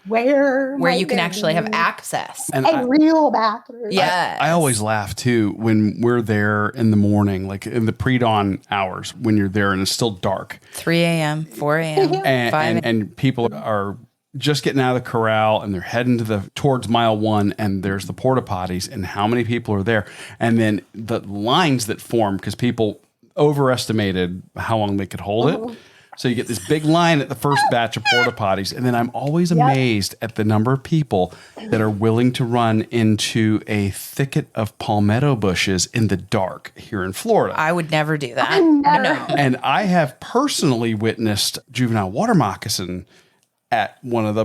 where you can actually have access. And a real bathroom. Yeah. I always laugh too when we're there in the morning, like in the pre-dawn hours when you're there and it's still dark. 3 a.m., 4 a.m., 5 a.m. And people are just getting out of the corral and they're heading towards mile 1 and there's the porta potties and how many people are there. And then the lines that form because people overestimated how long they could hold it. So you get this big line at the first batch of porta potties. And then I'm always amazed at the number of people that are willing to run into a thicket of palmetto bushes in the dark here in Florida. I would never do that. No. And I have personally witnessed juvenile water moccasin at one of the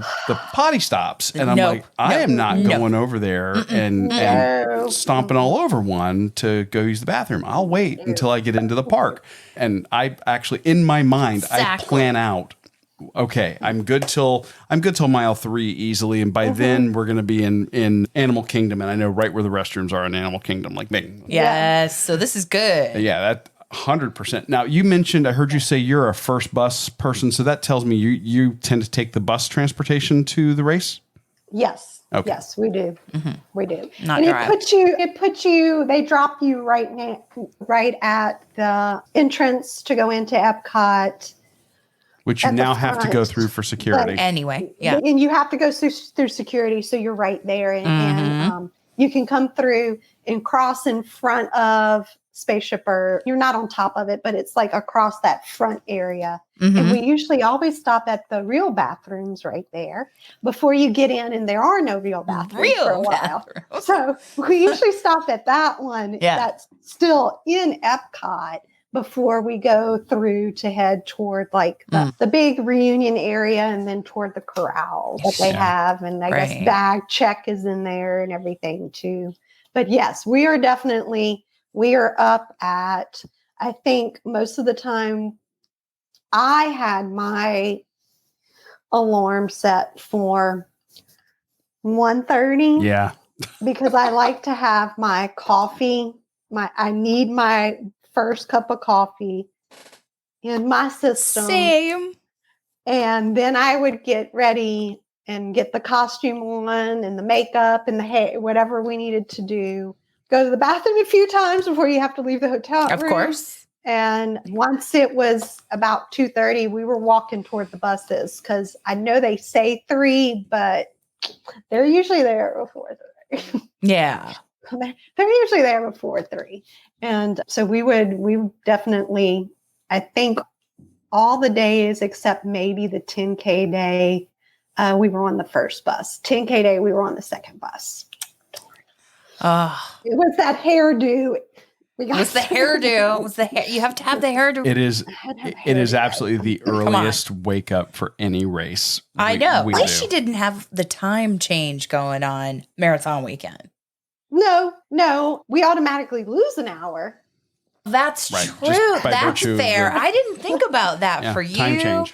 potty stops. And I'm like, I am not going over there and stomping all over one to go use the bathroom. I'll wait until I get into the park. And I actually, in my mind, I plan out, okay, I'm good till mile 3 easily. And by then we're going to be in Animal Kingdom. And I know right where the restrooms are in Animal Kingdom, like me. Yes. So this is good. Yeah, that 100%. Now you mentioned, I heard you say you're a first bus person. So that tells me you tend to take the bus transportation to the race? Yes. Okay. Yes, we do. We do. Not and drive. it puts you, they drop you right at the entrance to go into Epcot. Which you At the now have to go front. through for security. Anyway, yeah. And you have to go through security. So you're right there. And you can come through and cross in front of Spaceship Earth. You're not on top of it, but it's like across that front area. And we usually always stop at the real bathrooms right there before you get in. And there are no real bathrooms for a while. So we usually stop at that one that's still in Epcot before we go through to head toward like the big reunion area and then toward the corral that they have. And I guess bag check is in there and everything too. But yes, we are up at, I think most of the time I had my alarm set for 1:30. Yeah. Because I like to have my coffee. I need my first cup of coffee in my system. Same. And then I would get ready and get the costume on and the makeup and the hair, whatever we needed to do. Go to the bathroom a few times before you have to leave the hotel room. Of course. And once it was about 2:30, we were walking toward the buses because I know they say 3, but they're usually there before 3. Yeah. They're usually there before 3. And so we definitely, I think all the days except maybe the 10K day, we were on the first bus. 10K day, we were on the second bus. It was that hairdo. It was the hairdo. It was the hair. You have to have the hairdo. It is absolutely the earliest wake up for any race. I know. At least she didn't have the time change going on marathon weekend. No, we automatically lose an hour. That's true. That's fair. I didn't think about that for you. Time change.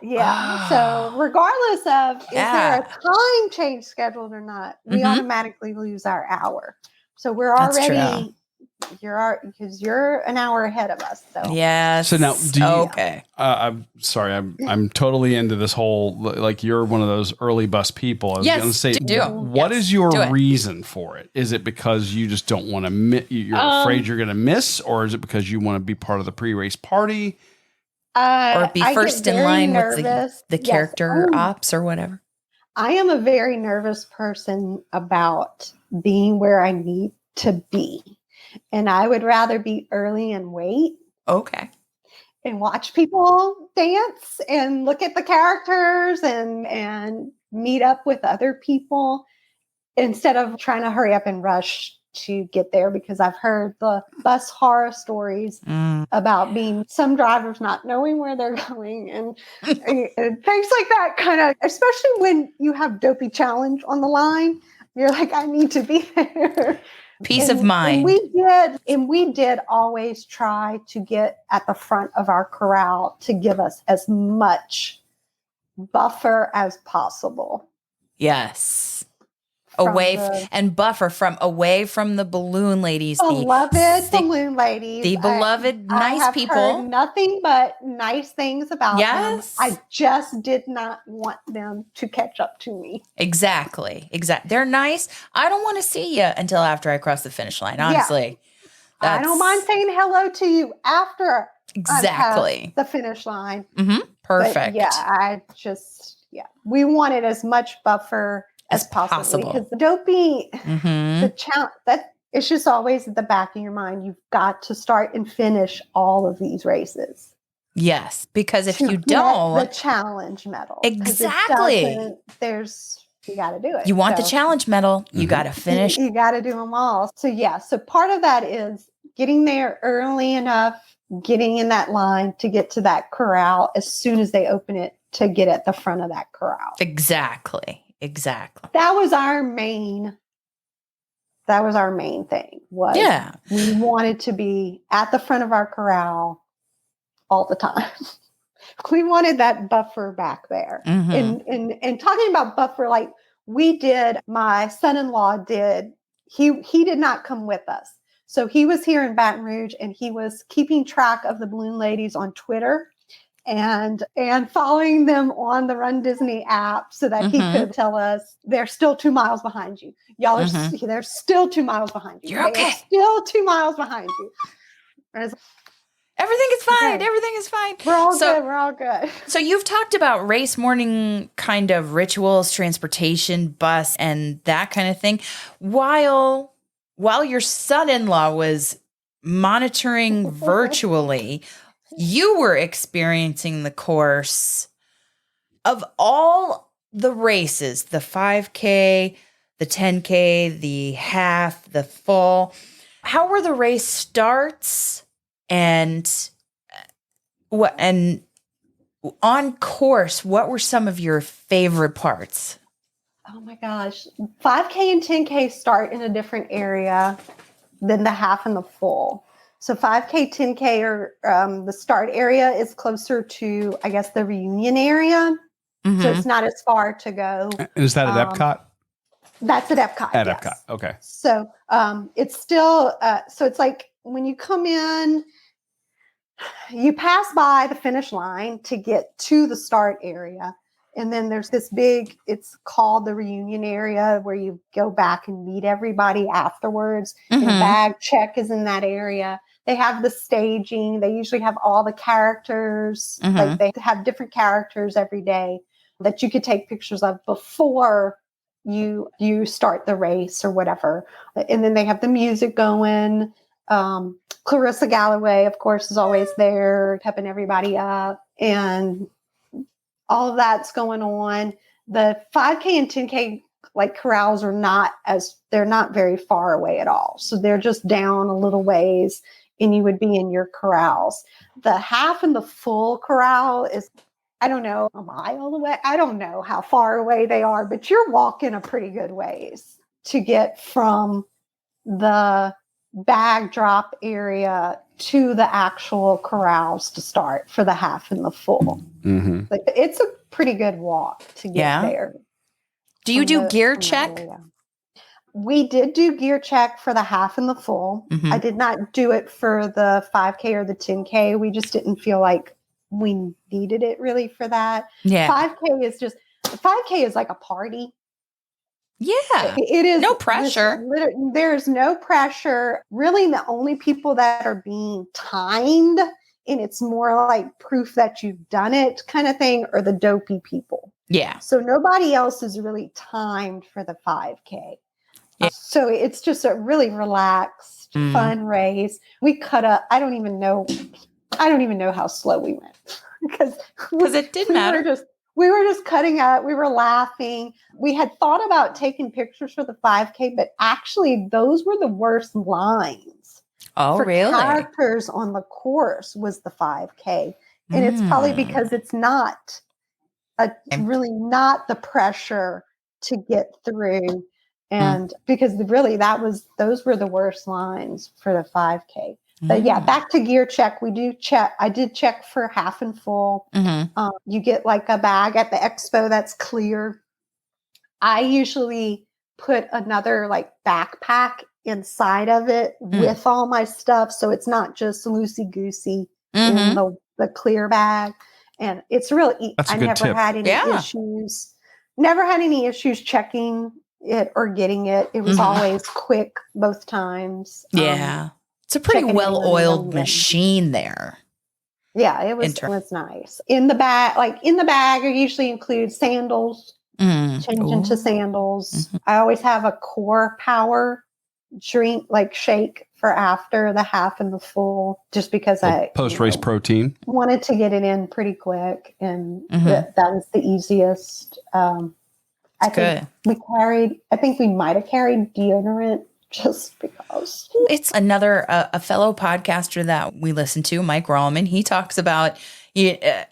Yeah. So regardless of is there a time change scheduled or not, we automatically lose our hour. So we're already because you're an hour ahead of us. So yes. So now, do you, I'm sorry, I'm totally into this whole, like you're one of those early bus people. I was going to say, what is your reason for it? Is it because you just don't want to, you're afraid you're going to miss, or is it because you want to be part of the pre-race party? Or be first in line with the character ops or whatever? I am a very nervous person about being where I need to be. And I would rather be early and wait. Okay. And watch people dance and look at the characters and meet up with other people instead of trying to hurry up and rush to get there because I've heard the bus horror stories about some drivers not knowing where they're going and things like that kind of, especially when you have Dopey Challenge on the line. You're like, I need to be there. Peace of mind. And we did always try to get at the front of our corral to give us as much buffer as possible. Yes. Away from the balloon ladies. Balloon ladies. The beloved nice people. I have heard nothing but nice things about them. I just did not want them to catch up to me. Exactly. They're nice. I don't want to see you until after I cross the finish line, honestly. Yeah. I don't mind saying hello to you after exactly the finish line. Mm-hmm. Perfect. But we wanted as much buffer as possible. Because the Dopey, the challenge, it's just always at the back of your mind. You've got to start and finish all of these races. Yes, because if you don't, the challenge medal. Exactly. You got to do it. You want the challenge medal, you got to finish. You got to do them all. So part of that is getting there early enough, getting in that line to get to that corral as soon as they open it to get at the front of that corral. Exactly. That was our main thing. We wanted to be at the front of our corral all the time. We wanted that buffer back there. Mm-hmm. And talking about buffer, like my son-in-law did, he did not come with us. So he was here in Baton Rouge and he was keeping track of the balloon ladies on Twitter and following them on the Run Disney app so that he could tell us they're still 2 miles behind you. Y'all are they're still 2 miles behind you. You're okay. Still 2 miles behind you. Everything is fine. Okay. Everything is fine. We're all good. So you've talked about race morning kind of rituals, transportation, bus, and that kind of thing. While your son-in-law was monitoring virtually, you were experiencing the course of all the races, the 5K, the 10K, the half, the full. How were the race starts and on course, what were some of your favorite parts? Oh my gosh. 5K and 10K start in a different area than the half and the full. So 5K, 10K are the start area is closer to, I guess, the reunion area. Mm-hmm. So it's not as far to go. Is that at Epcot? That's at Epcot. At Epcot. Okay. So it's still, so it's like when you come in, you pass by the finish line to get to the start area. And then there's this it's called the reunion area where you go back and meet everybody afterwards. Mm-hmm. And bag check is in that area. They have the staging. They usually have all the characters. Mm-hmm. Like they have different characters every day that you could take pictures of before you start the race or whatever. And then they have the music going. Clarissa Galloway, of course, is always there, pepping everybody up. And all of that's going on. The 5K and 10K like corrals they're not very far away at all. So they're just down a little ways and you would be in your corrals. The half and the full corral is, I don't know, a mile away. I don't know how far away they are, but you're walking a pretty good ways to get from the bag drop area to the actual corrals to start for the half and the full. Mm-hmm. Like, it's a pretty good walk to get there. Do you do gear check? We did do gear check for the half and the full. Mm-hmm. I did not do it for the 5K or the 10K. We just didn't feel like we needed it really for that. Yeah. 5K is like a party. Yeah. It is. No pressure. There's no pressure. Really, the only people that are being timed, and it's more like proof that you've done it kind of thing, are the dopey people. Yeah. So nobody else is really timed for the 5K. Yeah. So it's just a really relaxed, fun race. We cut up. I don't even know how slow we went because it didn't matter. we were just cutting up. We were laughing. We had thought about taking pictures for the 5K, but actually those were the worst lines. Oh, for really? characters on the course was the 5K. And it's probably because it's really not the pressure to get through. And because really those were the worst lines for the 5K. But yeah, back to gear check. We do check. I did check for half and full. You get like a bag at the expo that's clear. I usually put another like backpack inside of it with all my stuff. So it's not just loosey-goosey in the clear bag. And it's really, I never had any issues. Never had any issues checking it or getting it. It was always quick both times. Yeah. It's a pretty well-oiled machine there. Yeah, it was nice. In the bag, I usually include sandals, change into sandals. I always have a core power drink, like shake for after the half and the full, just because I post-race protein. Wanted to get it in pretty quick, and that was the easiest. I think we might have carried deodorant just because. It's another a fellow podcaster that we listen to, Mike Rallman. He talks about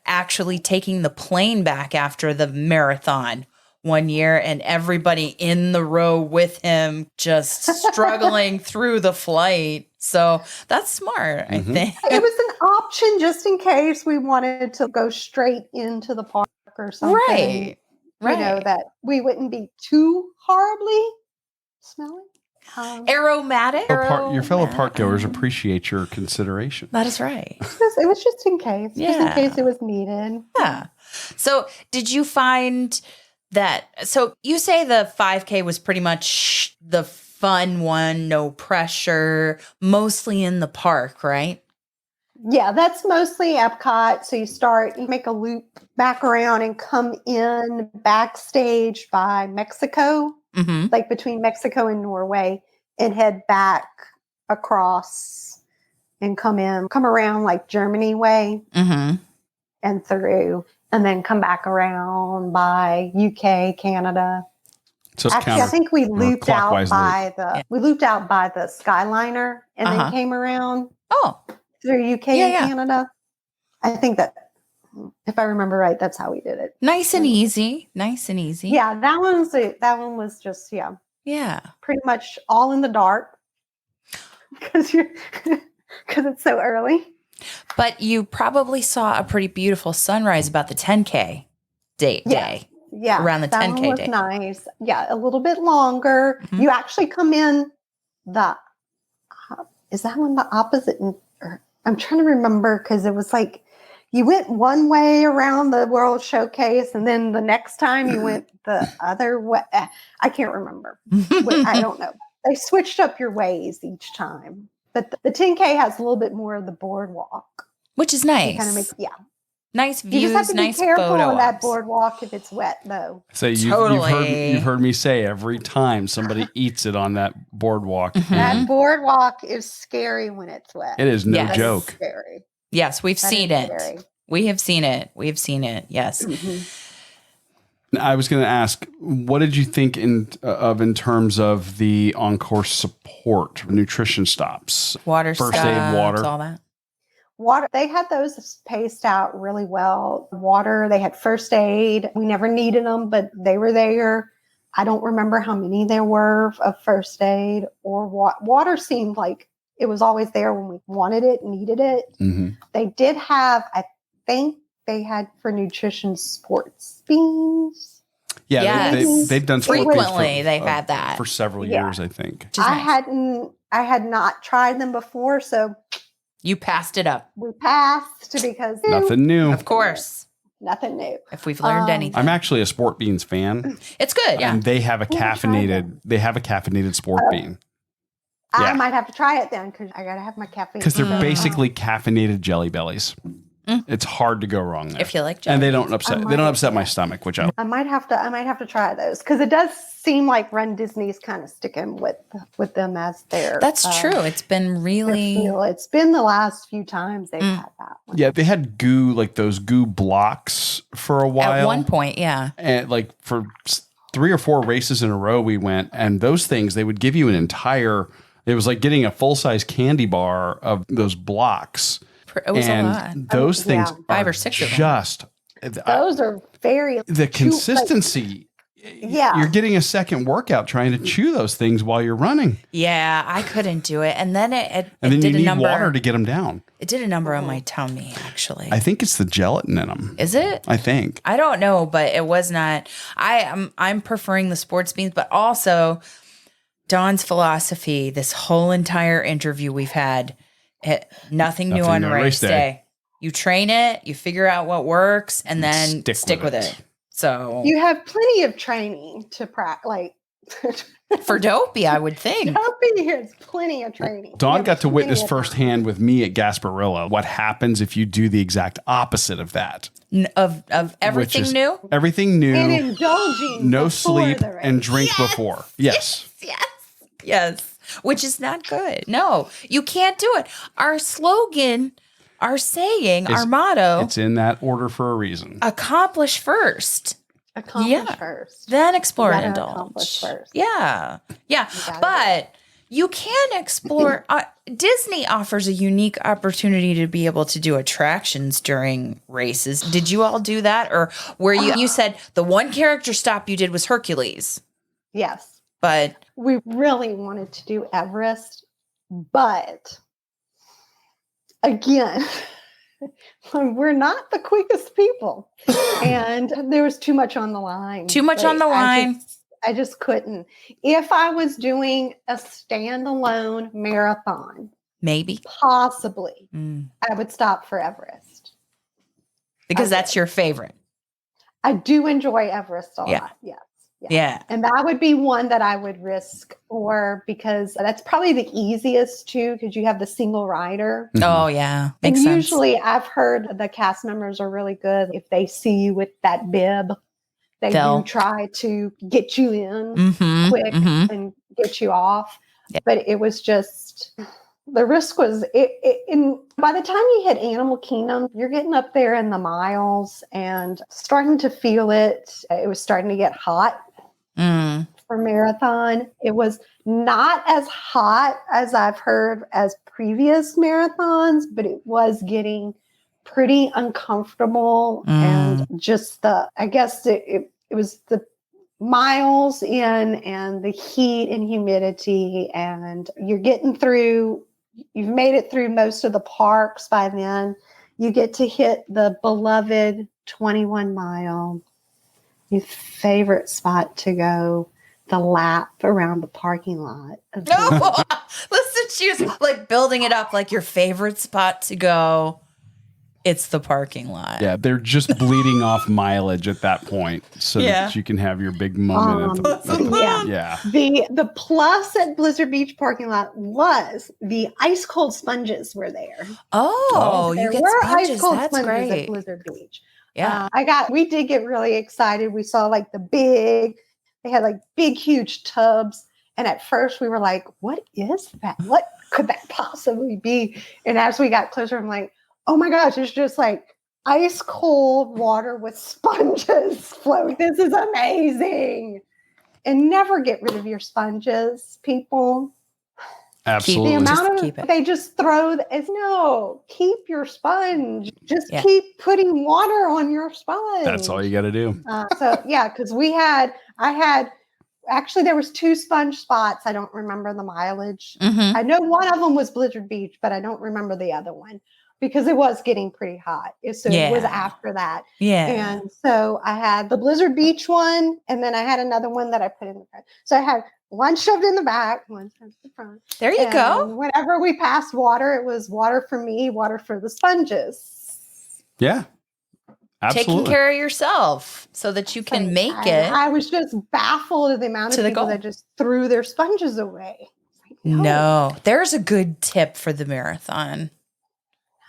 actually taking the plane back after the marathon one year, and everybody in the row with him just struggling through the flight. So that's smart, I think. It was an option just in case we wanted to go straight into the park or something. Right. You know, that we wouldn't be too horribly smelling. Aromatic. Your fellow park goers appreciate your consideration. That is right. It was just in case. Just in case it was needed. Yeah. So did you find that, so you say the 5K was pretty much the fun one, no pressure, mostly in the park, right? Yeah, that's mostly Epcot. So you make a loop back around and come in backstage by Mexico, like between Mexico and Norway, and head back across and come around like Germany way and through, and then come back around by UK, Canada. So actually, I think we looped out by the Skyliner and then came around. Through UK and Canada. I think that, if I remember right, that's how we did it. Nice and easy. Nice and easy. Yeah, that one was just, pretty much all in the dark because it's so early. But you probably saw a pretty beautiful sunrise about the 10K day. Yeah. Around the 10K day. Nice. Yeah, a little bit longer. You actually come in is that one the opposite? I'm trying to remember because it was like you went one way around the World Showcase and then the next time you went the other way. I can't remember. I don't know. They switched up your ways each time. But the 10K has a little bit more of the boardwalk. Which is nice. Kind of makes, nice views, you just have to nice be careful photo on that ops. boardwalk if it's wet, though. So you've heard me say every time somebody eats it on that boardwalk. That boardwalk is scary when it's wet. It is no joke. Scary. Yes, we've seen it. Scary. We have seen it. We have seen it. Yes. I was going to ask, what did you think in terms of the on-course support, nutrition stops, water, first stops, aid, water, all that? Water, they had those paced out really well. Water, they had first aid. We never needed them, but they were there. I don't remember how many there were of first aid or water. Seemed like it was always there when we wanted it, needed it. They did have, I think they had for nutrition sports beans. Yeah, they've done frequently. They've had that for several years, I think. I had not tried them before, so you passed it up. We passed because nothing new. Of course. Nothing new. If we've learned anything. I'm actually a Sport Beans fan. It's good, yeah. And they have a caffeinated Sport Bean. I might have to try it then because I got to have my caffeine. Because they're basically caffeinated Jelly Bellies. It's hard to go wrong there. If you like and jelly they don't upset my stomach, which I might have to try those because it does seem like Run Disney's kind of sticking with them as their. That's true. It's been really. It's been the last few times they've had that one. Yeah, they had goo, like those goo blocks for a while. At one point, yeah. And like for 3 or 4 races in a row we went, and those things, they would give you an entire, it was like getting a full-size candy bar of those blocks. It was a lot. Those things 5 or 6 just, those are very the consistency. You're getting a second workout trying to chew those things while you're running. Yeah, I couldn't do it. And then it and then did you need water to get them down. It did a number on my tummy, actually. I think it's the gelatin in them. Is it? I think. I don't know, but it was not. I'm preferring the sports beans, but also Dawn's philosophy, this whole entire interview we've had, nothing new on race day. You train it, you figure out what works, and then stick with it. So you have plenty of training to practice, like for Dopey, I would think. Dopey has plenty of training. Dawn got to witness firsthand with me at Gasparilla what happens if you do the exact opposite of that. Of everything new? Everything new. And indulging. No sleep and drink before. Yes. Yes. Which is not good. No, you can't do it. Our slogan, our saying, our motto. It's in that order for a reason. Accomplish first. Accomplish first. Then explore and indulge. Accomplish first. Yeah. But you can explore. Disney offers a unique opportunity to be able to do attractions during races. Did you all do that? Or were you said the one character stop you did was Hercules. Yes. But we really wanted to do Everest, but again, we're not the quickest people, and there was too much on the line. I just couldn't. If I was doing a standalone marathon, maybe, possibly, I would stop for Everest because that's your favorite. I do enjoy Everest a lot. Yes. Yeah. And that would be one that I would risk because that's probably the easiest too, because you have the single rider. Oh, yeah. Makes sense. Usually I've heard the cast members are really good. If they see you with that bib, they'll try to get you in quick and get you off. Yeah. But it was just, the risk was, by the time you hit Animal Kingdom, you're getting up there in the miles and starting to feel it. It was starting to get hot. For marathon. It was not as hot as I've heard as previous marathons, but it was getting pretty uncomfortable. And just it was the miles in and the heat and humidity, and you've made it through most of the parks by then. You get to hit the beloved 21 mile. Your favorite spot to go, the lap around the parking lot. Listen, she was like building it up like your favorite spot to go. It's the parking lot. Yeah, they're just bleeding off mileage at that point so that you can have your big moment. The plus at Blizzard Beach parking lot was the ice cold sponges were there. You get sponges. Ice cold That's sponges great. at Blizzard Beach. Yeah. We did get really excited. We saw like they had like big, huge tubs. And at first we were like, what is that? What could that possibly be? And as we got closer, I'm like, oh my gosh, it's just like ice cold water with sponges floating. This is amazing. And never get rid of your sponges, people. Absolutely. The amount of they just throw keep your sponge. Just keep putting water on your sponge. That's all you got to do. Because actually there was 2 sponge spots. I don't remember the mileage. I know one of them was Blizzard Beach, but I don't remember the other one because it was getting pretty hot. So it was after that. Yeah. And so I had the Blizzard Beach one, and then I had another one that I put in the front. So I had one shoved in the back, one shoved in the front. There you go. Whenever we passed water, it was water for me, water for the sponges. Yeah. Absolutely. Taking care of yourself so that you can make it. I was just baffled at the amount of people that just threw their sponges away. No, there's a good tip for the marathon.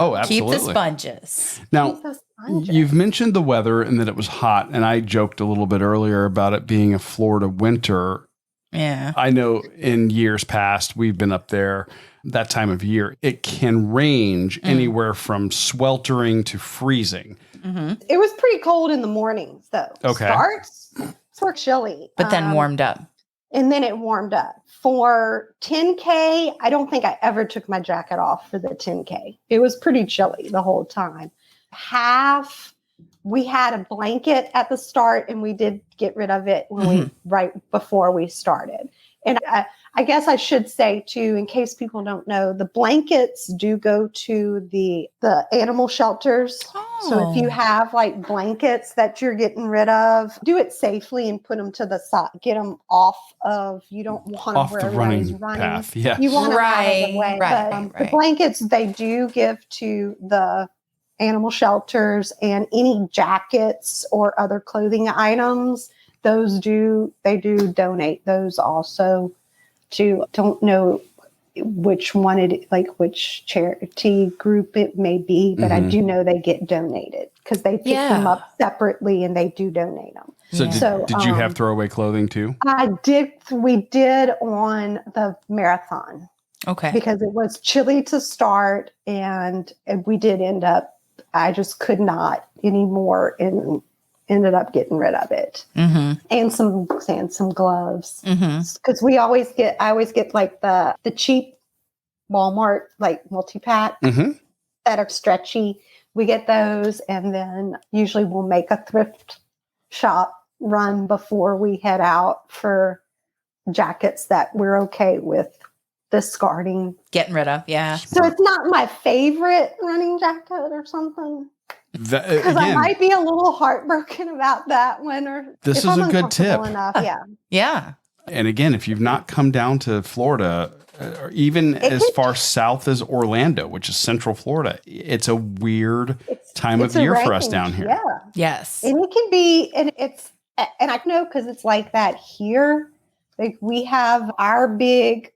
Oh, Keep absolutely. the sponges. Now, Keep the sponges. you've mentioned the weather and that it was hot, and I joked a little bit earlier about it being a Florida winter. Yeah. I know in years past, we've been up there that time of year. It can range anywhere from sweltering to freezing. It was pretty cold in the mornings, though. Okay. Starts were chilly. But then warmed up. And then it warmed up. For 10K, I don't think I ever took my jacket off for the 10K. It was pretty chilly the whole time. Half, we had a blanket at the start, and we did get rid of it when right before we started. And I guess I should say, too, in case people don't know, the blankets do go to the animal shelters. So if you have like blankets that you're getting rid of, do it safely and put them to the side. Get them off of, you don't want Off them the where running everybody's path. Yeah. You want them out of the way. Right. The blankets, they do give to the animal shelters, and any jackets or other clothing items, they do donate those also to, don't know which one which charity group it may be, but I do know they get donated because they pick them up separately and they do donate them. So did you have throwaway clothing too? We did on the marathon. Okay. Because it was chilly to start, and we did end up, I just could not anymore and ended up getting rid of it. And some gloves. Because I always get like the cheap Walmart, like multi-pack that are stretchy. We get those, and then usually we'll make a thrift shop run before we head out for jackets that we're okay with discarding. Getting rid of, yeah. So it's not my favorite running jacket or something. Because I might be a little heartbroken about that one. Or this is a good tip. Enough, yeah. And again, if you've not come down to Florida, or even as far south as Orlando, which is Central Florida, it's a weird time of year for us down here. Yeah. Yes. And it can be, and I know because it's like that here. Like we have our big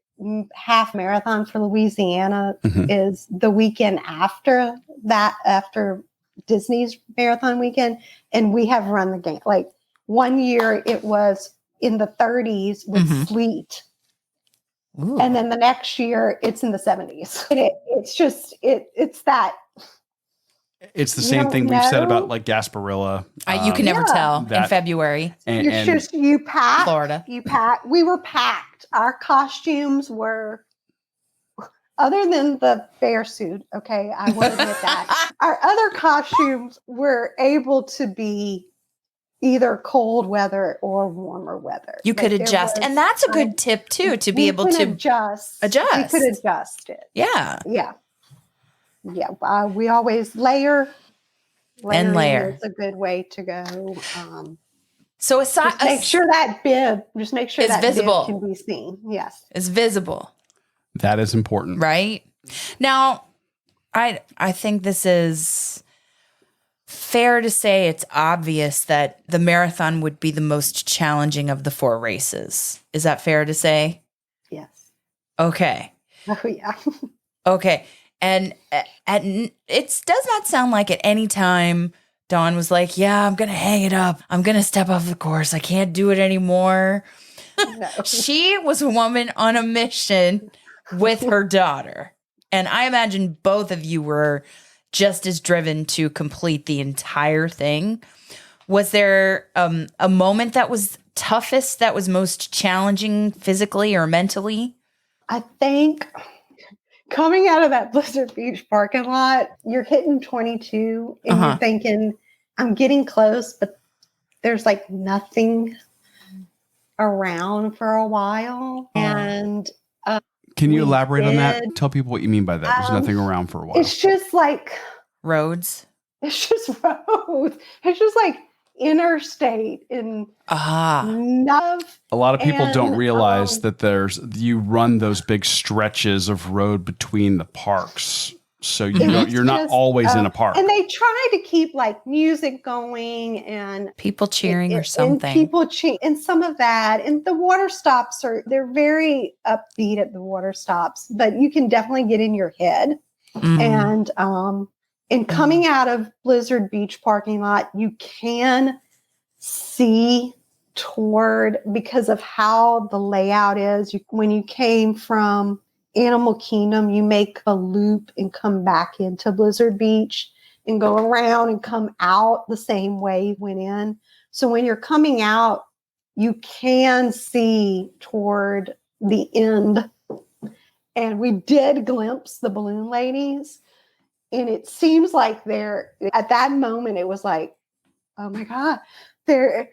half marathon for Louisiana is the weekend after that, after Disney's marathon weekend, and we have run the game. Like 1 year it was in the 30s with sleet. Ooh. And then the next year it's in the 70s. And it's that. It's the same thing we've said about like Gasparilla. You can never tell in February. You pack. Florida. You pack. We were packed. Our costumes were, other than the bear suit, okay, I will admit that. Our other costumes were able to be either cold weather or warmer weather. You could adjust. And that's a good tip too, to be able to adjust. We could adjust it. Yeah. Yeah. Yeah. We always layer. It's a good way to go. So aside, just make sure that bib visible. Bib can be seen. Yes. It's visible. That is important. Right? Now, I think this is fair to say it's obvious that the marathon would be the most challenging of the 4 races. Is that fair to say? Yes. Okay. Oh, yeah. Okay. And it does not sound like at any time Dawn was like, yeah, I'm going to hang it up. I'm going to step off the course. I can't do it anymore. No. She was a woman on a mission with her daughter. And I imagine both of you were just as driven to complete the entire thing. Was there a moment that was toughest, that was most challenging physically or mentally? I think coming out of that Blizzard Beach parking lot, you're hitting 22 and you're thinking, I'm getting close, but there's like nothing around for a while. And can you elaborate on that? Tell people what you mean by that. There's nothing around for a while. It's just like roads. It's just roads. It's just like interstate and a lot of people don't realize that you run those big stretches of road between the parks. So you're not always in a park. And they try to keep like music going and people cheering or something. And people and some of that. And the water stops they're very upbeat at the water stops, but you can definitely get in your head. And in coming out of Blizzard Beach parking lot, you can see toward, because of how the layout is, when you came from Animal Kingdom, you make a loop and come back into Blizzard Beach and go around and come out the same way you went in. So when you're coming out, you can see toward the end. And we did glimpse the balloon ladies. And it seems like at that moment, it was like, oh my God, they're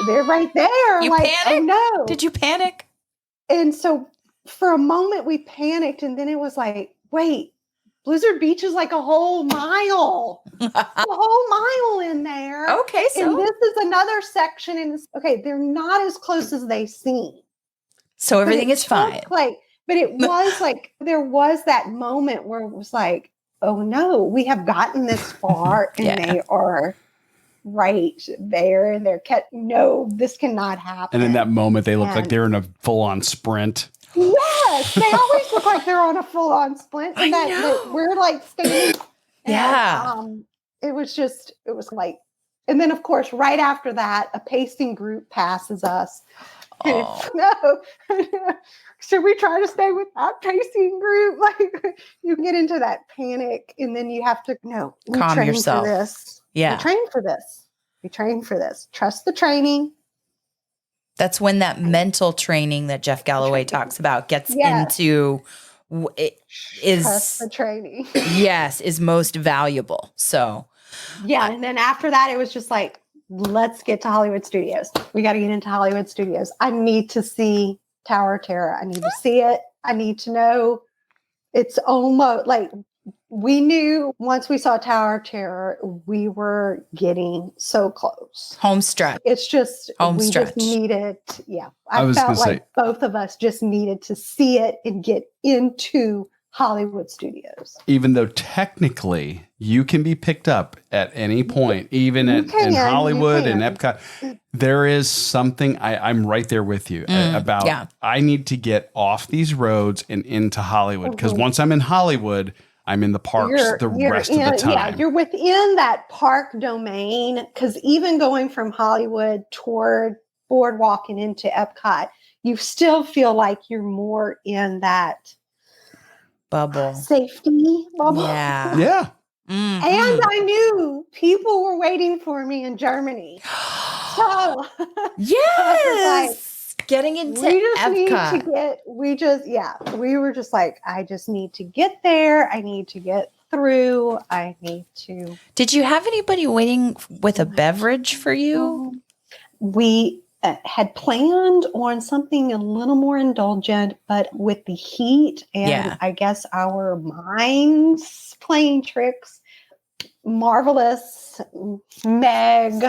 right there. You like, panicked? Oh no. Did you panic? And so for a moment we panicked, and then it was like, wait, Blizzard Beach is like a whole mile, in there. Okay, so and this is another section. And they're not as close as they seem. So everything is fine. But it was like, there was that moment where it was like, oh no, we have gotten this far and they are right there. And no, this cannot happen. And in that moment, they look like they're in a full-on sprint. Yes, they always look like they're on a full-on sprint. And that we're like standing. And, it was like, and then of course, right after that, a pacing group passes us. Oh. No. Should we try to stay with that pacing group? Like, you get into that panic, and then you have to calm yourself. For this. Yeah, we train for this. We train for this. Trust the training. That's when that mental training that Jeff Galloway talks about gets into. Trust the training. Yes, is most valuable. So, and then after that, it was just like, let's get to Hollywood Studios. We got to get into Hollywood Studios. I need to see Tower of Terror. I need to see it. I need to know. It's almost like we knew once we saw Tower of Terror, we were getting so close. Home stretch. It's just, just needed. I felt like both of us just needed to see it and get into Hollywood Studios. Even though technically you can be picked up at any point, even in Hollywood and Epcot, there is something, I'm right there with you about, I need to get off these roads and into Hollywood. Because once I'm in Hollywood, I'm in the parks the rest of the time. Yeah, you're within that park domain. Because even going from Hollywood toward Boardwalk and into Epcot, you still feel like you're more in that bubble, safety bubble. Yeah. Mm-hmm. And I knew people were waiting for me in Germany. So yes, getting into Epcot. We were just like, I just need to get there. I need to get through. I need to. Did you have anybody waiting with a beverage for you? We had planned on something a little more indulgent, but with the heat and I guess our minds playing tricks, marvelous Meg,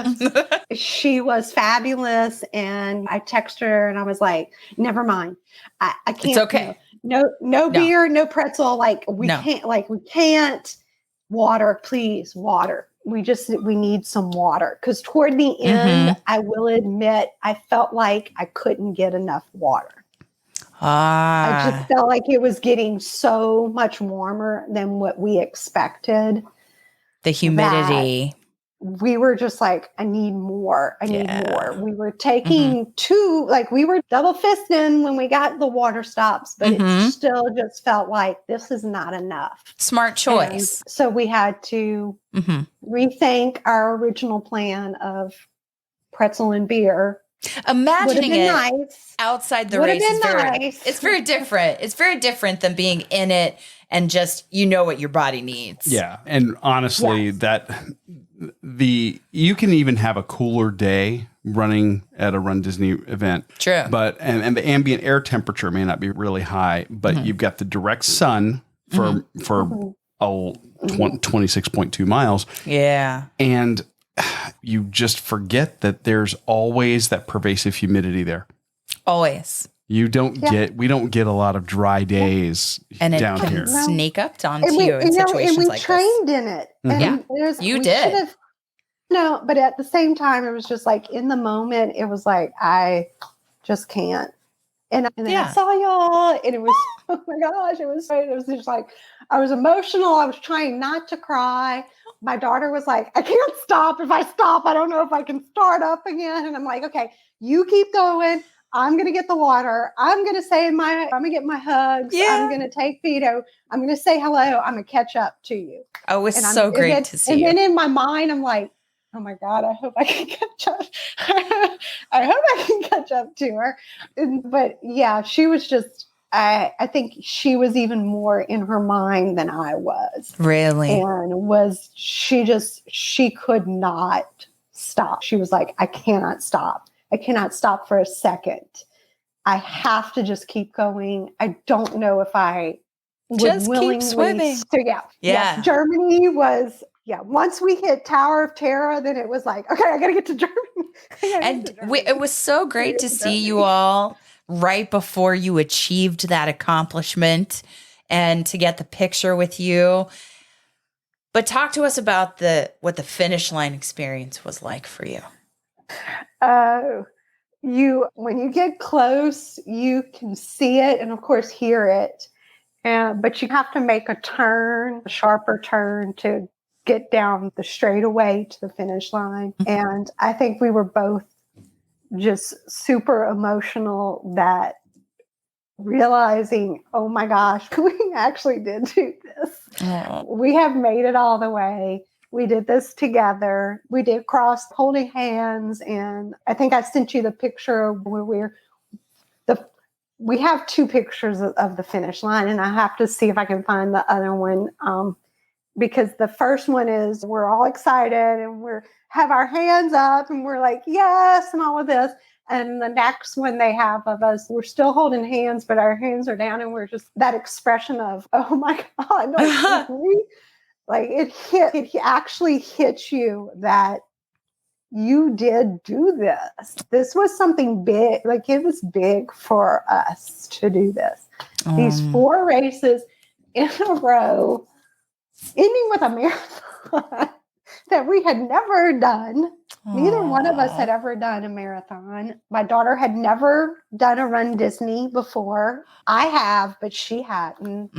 she was fabulous. And I texted her and I was like, never mind. I can't. It's okay. No beer, no pretzel. Like we can't. Water, please, water. We need some water. Because toward the end, I will admit, I felt like I couldn't get enough water. I just felt like it was getting so much warmer than what we expected. The humidity. We were just like, I need more. I need more. We were taking we were double fisting when we got the water stops, but it still just felt like this is not enough. Smart choice. And so we had to rethink our original plan of pretzel and beer. Imagining it outside the race is it's very different. It's very different than being in it and just, what your body needs. Yeah. And honestly, you can even have a cooler day running at a Run Disney event. True. But, and the ambient air temperature may not be really high, but you've got the direct sun for 26.2 miles. Yeah. And you just forget that there's always that pervasive humidity there. Always. We don't get a lot of dry days and down here. And it can sneak up onto you in situations like this. And we trained in it. And you did. But at the same time, it was just like in the moment, it was like, I just can't. And then I saw y'all, and it was, oh my gosh, it was just like, I was emotional. I was trying not to cry. My daughter was like, I can't stop. If I stop, I don't know if I can start up again. And I'm like, okay, you keep going. I'm going to get the water. I'm going to get my hugs. Yeah. I'm going to take Vito. I'm going to say hello. I'm going to catch up to you. Oh, it was so great to see you. And then in my mind, I'm like, oh my God, I hope I can catch up. I hope I can catch up to her. But yeah, she was just, I think she was even more in her mind than I was. Really? And she could not stop. She was like, I cannot stop. I cannot stop for a second. I have to just keep going. I don't know if I would just willingly keep swimming. Yeah. Germany was, once we hit Tower of Terror, then it was like, okay, I got to get to Germany. And it was so great to see you all right before you achieved that accomplishment and to get the picture with you. But talk to us about what the finish line experience was like for you. When you get close, you can see it and of course hear it. But you have to make a sharper turn to get down the straightaway to the finish line. And I think we were both just super emotional that realizing, oh my gosh, we actually did do this. Oh. We have made it all the way. We did this together. We did cross holding hands. And I think I sent you the picture where we have two pictures of the finish line, and I have to see if I can find the other one. Because the first one is we're all excited and we have our hands up and we're like, yes, and all of this. And the next one they have of us, we're still holding hands, but our hands are down and we're just that expression of, oh my God, it actually hits you that you did do this. This was something big. Like it was big for us to do this. These 4 races in a row, ending with a marathon that we had never done. Neither one of us had ever done a marathon. My daughter had never done a Run Disney before. I have, but she hadn't.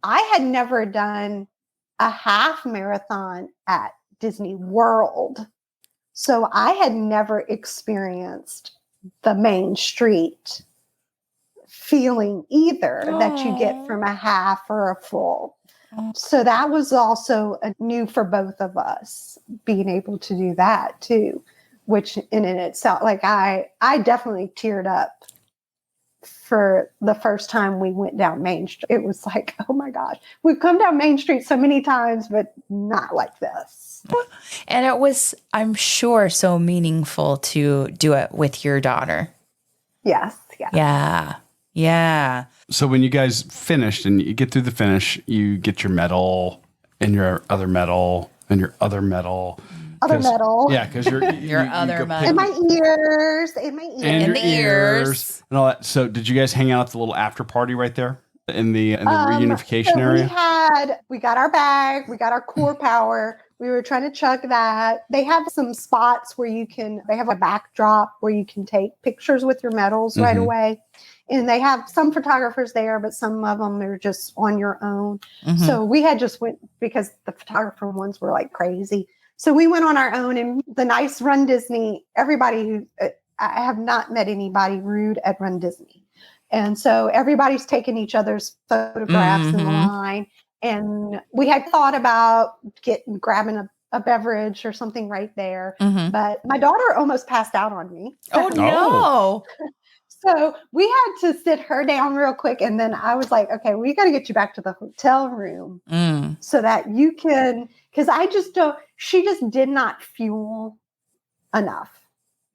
I had never done a half marathon at Disney World. So I had never experienced the main street feeling either that you get from a half or a full. So that was also new for both of us, being able to do that too, which in itself, like I definitely teared up for the first time we went down Main Street. It was like, oh my gosh, we've come down Main Street so many times, but not like this. And it was, I'm sure, so meaningful to do it with your daughter. Yes. Yeah. Yeah. So when you guys finished and you get through the finish, you get your medal and your other medal and your other medal. Other medal. Yeah, because your other medal. In my ears. In my ears. And your ears. And all that. So did you guys hang out at the little after party right there in the reunification area? We got our bag. We got our core power. We were trying to chug that. They have some spots where they have a backdrop where you can take pictures with your medals right away. And they have some photographers there, but some of them are just on your own. So we had just went because the photographer ones were like crazy. So we went on our own, and the nice Run Disney, everybody I have not met anybody rude at Run Disney. And so everybody's taking each other's photographs in the line. And we had thought about grabbing a beverage or something right there. But my daughter almost passed out on me. Oh, no. So we had to sit her down real quick. And then I was like, okay, we got to get you back to the hotel room so that you can, because she just did not fuel enough.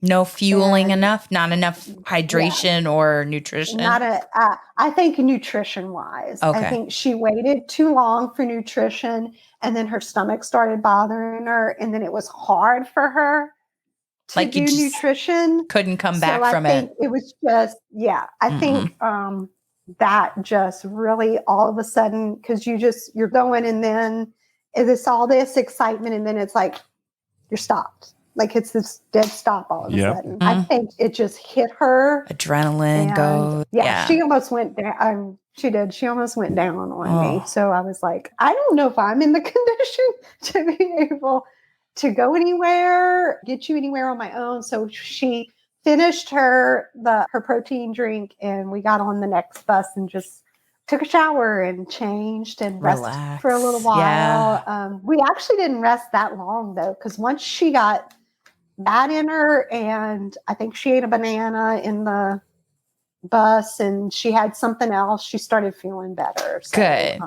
No fueling enough? Not enough hydration or nutrition? I think nutrition wise. Okay. I think she waited too long for nutrition, and then her stomach started bothering her, and then it was hard for her to do nutrition. Couldn't come back from it. I think it was just, I think that just really all of a sudden, because you're going, and then it's all this excitement, and then it's like, you're stopped. like it's this dead stop all of a Yep. sudden. I think it just hit her. Adrenaline goes. Yeah, she almost went down. She did. She almost went down on me. So I was like, I don't know if I'm in the condition to be able to go anywhere, get you anywhere on my own. So she finished her protein drink, and we got on the next bus and just took a shower and changed and rested for a little while. Yeah. We actually didn't rest that long though, because once she got that in her, and I think she ate a banana in the bus, and she had something else, she started feeling better. So, Good.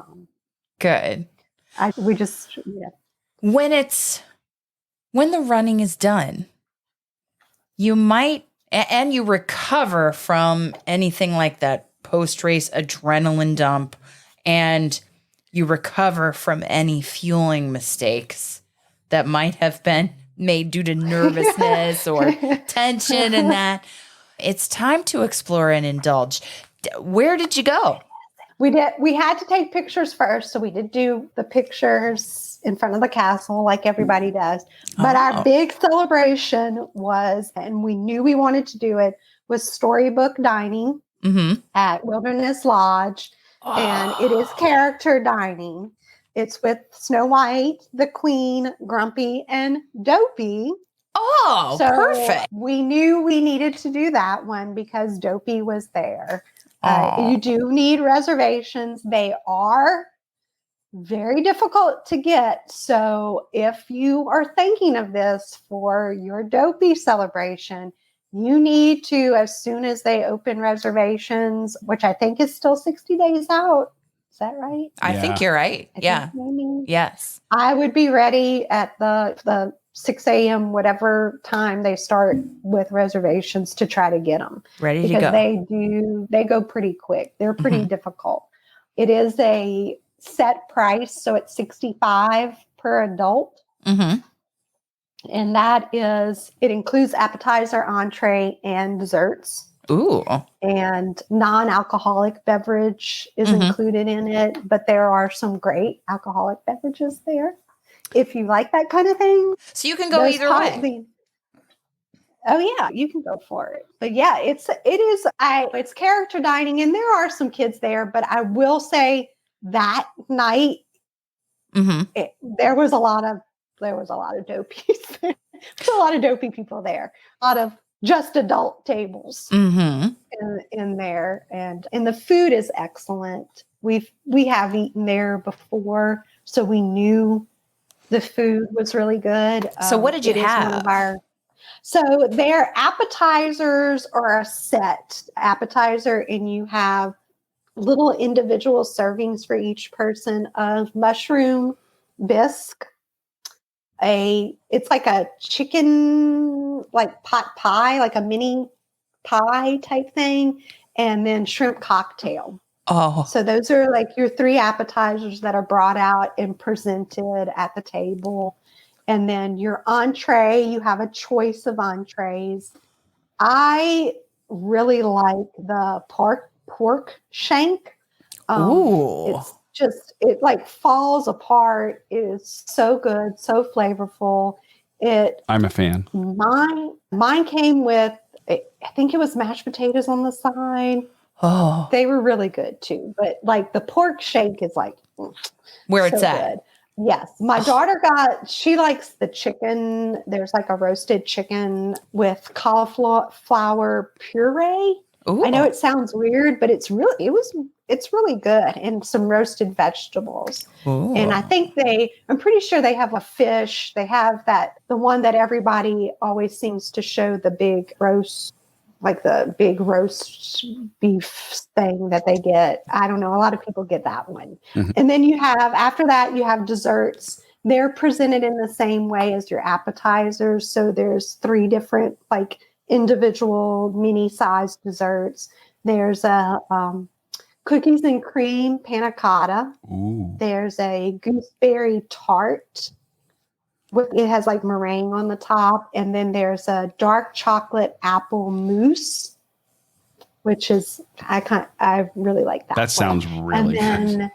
Good. When the running is done, you might, and you recover from anything like that post-race adrenaline dump, and you recover from any fueling mistakes that might have been made due to nervousness or tension and that. It's time to explore and indulge. Where did you go? We had to take pictures first. So we did do the pictures in front of the castle like everybody does. But our big celebration was, and we knew we wanted to do it, was storybook dining at Wilderness Lodge. And it is character dining. It's with Snow White, the Queen, Grumpy, and Dopey. Oh, so perfect. We knew we needed to do that one because Dopey was there. You do need reservations. They are very difficult to get. So if you are thinking of this for your Dopey celebration, you need to, as soon as they open reservations, which I think is still 60 days out. Is that right? I think you're right. Yes. I would be ready at the 6 a.m., whatever time they start with reservations to try to get them. Ready to go. They go pretty quick. They're pretty difficult. It is a set price. So it's $65 per adult. And it includes appetizer, entree, and desserts. Ooh. And non-alcoholic beverage is included in it, but there are some great alcoholic beverages there if you like that kind of thing. So you can go either way. Oh yeah, you can go for it. But yeah, it's character dining, and there are some kids there, but I will say that night there was a lot of dopies. There was a lot of dopey people there. A lot of just adult tables in there, and the food is excellent. We have eaten there before, so we knew the food was really good. So what did you have? So their appetizers are a set appetizer, and you have little individual servings for each person of mushroom bisque. It's like a chicken, like pot pie, like a mini pie type thing, and then shrimp cocktail. Oh. So those are like your 3 appetizers that are brought out and presented at the table. And then your entree, you have a choice of entrees. I really like the pork shank. Ooh. It like falls apart. It is so good, so flavorful. I'm a fan. Mine came with, I think it was mashed potatoes on the side. Oh, they were really good too. But like the pork shank is like where it's at. Good. Yes. My daughter she likes the chicken. There's like a roasted chicken with cauliflower puree. Ooh. I know it sounds weird, but it's really good, and some roasted vegetables. Ooh. And I think I'm pretty sure they have a fish. They have the one that everybody always seems to show, the big roast, like the big roast beef thing that they get. I don't know. A lot of people get that one. Mm-hmm. And then after that, you have desserts. They're presented in the same way as your appetizers. So there's 3 different like individual mini-sized desserts. There's a cookies and cream panna cotta. Ooh. There's a gooseberry tart. It has like meringue on the top. And then there's a dark chocolate apple mousse, which is, I really like that. That sounds really good.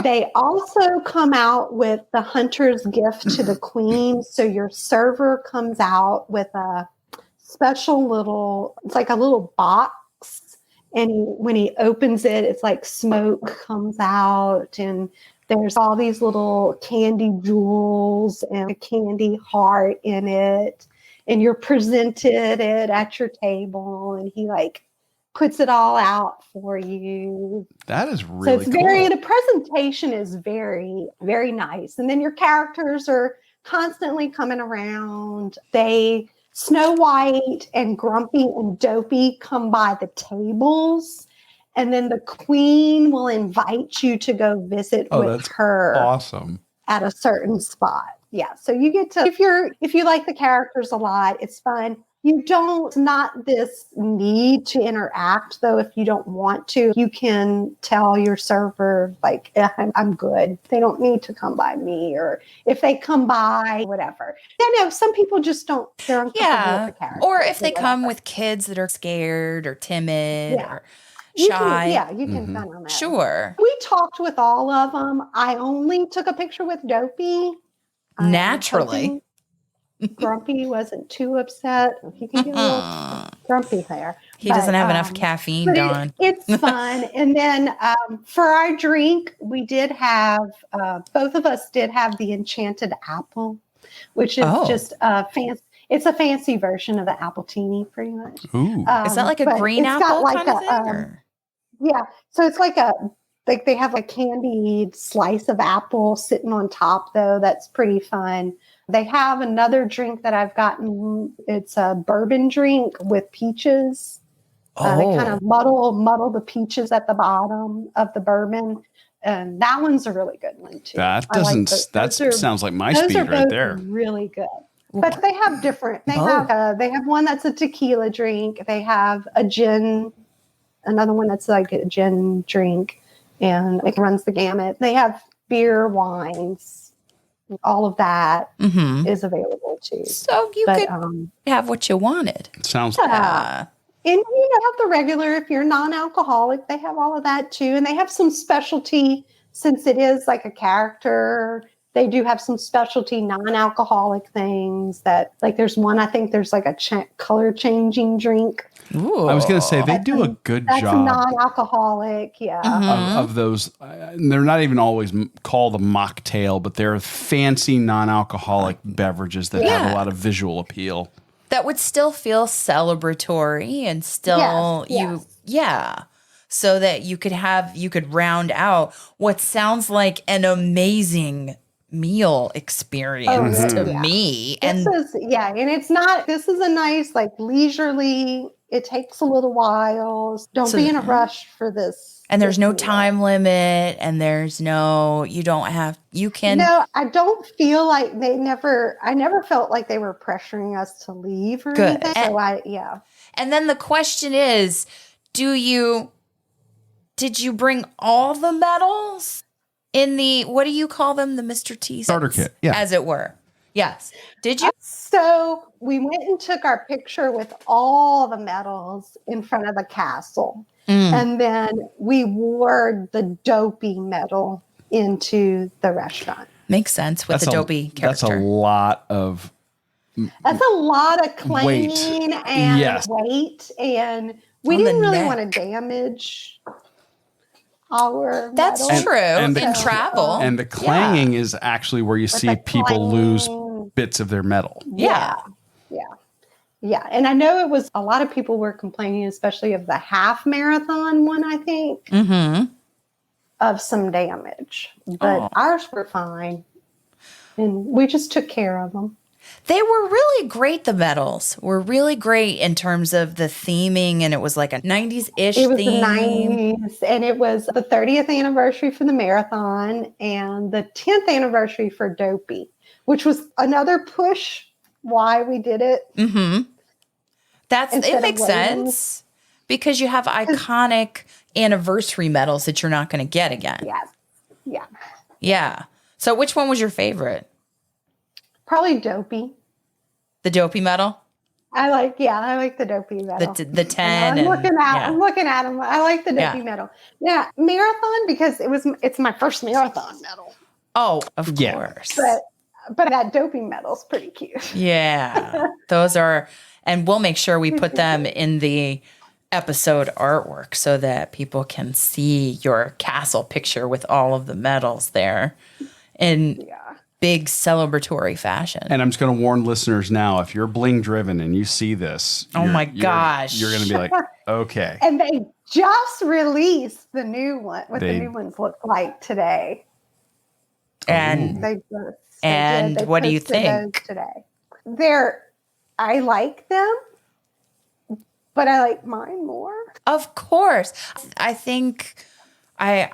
They also come out with the hunter's gift to the queen. So your server comes out with a special it's like a little box. And when he opens it, it's like smoke comes out, and there's all these little candy jewels and a candy heart in it. And you're presented it at your table, and he like puts it all out for you. That is really so it's cool. the presentation is very, very nice. And then your characters are constantly coming around. Snow White and Grumpy and Dopey come by the tables, and then the queen will invite you to go visit with her. Awesome. At a certain spot. Yeah. So you get to, if you like the characters a lot, it's fun. It's not this need to interact, though. If you don't want to, you can tell your server, like, I'm good. They don't need to come by me, or if they come by, whatever. Some people just don't, they're uncomfortable with the characters. Or if they come with kids that are scared or timid or shy. You can find them out. Sure. We talked with all of them. I only took a picture with Dopey. Naturally. Grumpy wasn't too upset. He can get a little grumpy there. He doesn't have enough caffeine, Dawn. It's fun. And then for our drink, we did have, both of us did have the Enchanted Apple, which is just a fancy. It's a fancy version of the Appletini, pretty much. Ooh. Is that like a green apple kind of thing? Yeah. So it's like they have a candied slice of apple sitting on top, though. That's pretty fun. They have another drink that I've gotten. It's a bourbon drink with peaches. They kind of muddle the peaches at the bottom of the bourbon. And that one's a really good one, too. That sounds like my speed right there. Really good. But they have different. They have one that's a tequila drink. They have a gin, another one that's like a gin drink, and it runs the gamut. They have beer, wines. All of that is available too. So you could have what you wanted. Sounds And have the regular, if you're non-alcoholic, they have all of that too. And they have some specialty, since it is like a character, they do have some specialty non-alcoholic things that, like there's one, I think there's like a color changing drink. Ooh. I was going to say, they do a good job. That's non-alcoholic, of those. They're not even always called a mocktail, but they're fancy non-alcoholic beverages that have a lot of visual appeal. That would still feel celebratory and still so that you could round out what sounds like an amazing meal experience to me. And this is a nice, like, leisurely, it takes a little while. Don't be in a rush for this. And there's no time limit, and you can. No, I don't feel like I never felt like they were pressuring us to leave or anything. So And then the question is, did you bring all the medals in the, what do you call them? The Mr. T starter kit, as it were. Yes. Did you? So we went and took our picture with all the medals in front of the castle. And then we wore the Dopey medal into the restaurant. Makes sense with the Dopey character. That's a lot of clanging and weight. And we didn't really want to damage our That's medal. true. And in travel. And the clanging is actually where you see people lose bits of their medal. Yeah. And I know it was, a lot of people were complaining, especially of the half marathon one, I think, of some damage. But ours were fine. And we just took care of them. They were really great. The medals were really great in terms of the theming. And it was like a 90s-ish theme. It was the 90s. And it was the 30th anniversary for the marathon and the 10th anniversary for Dopey, which was another push why we did it. It makes sense because you have iconic anniversary medals that you're not going to get again. Yeah. So which one was your favorite? Probably Dopey. The Dopey medal? I like the Dopey medal. The 10. I'm looking at them. I like the Dopey medal. Yeah, marathon because it's my first marathon medal. Oh, of course. But that Dopey medal's pretty cute. Yeah, those are, and we'll make sure we put them in the episode artwork so that people can see your castle picture with all of the medals there in big celebratory fashion. And I'm just going to warn listeners now, if you're bling driven and you see this, oh my gosh, you're going to be like, okay. And they just released the new one, what the new ones look like today. And what do you think? Today, I like them, but I like mine more. Of course, I think I'm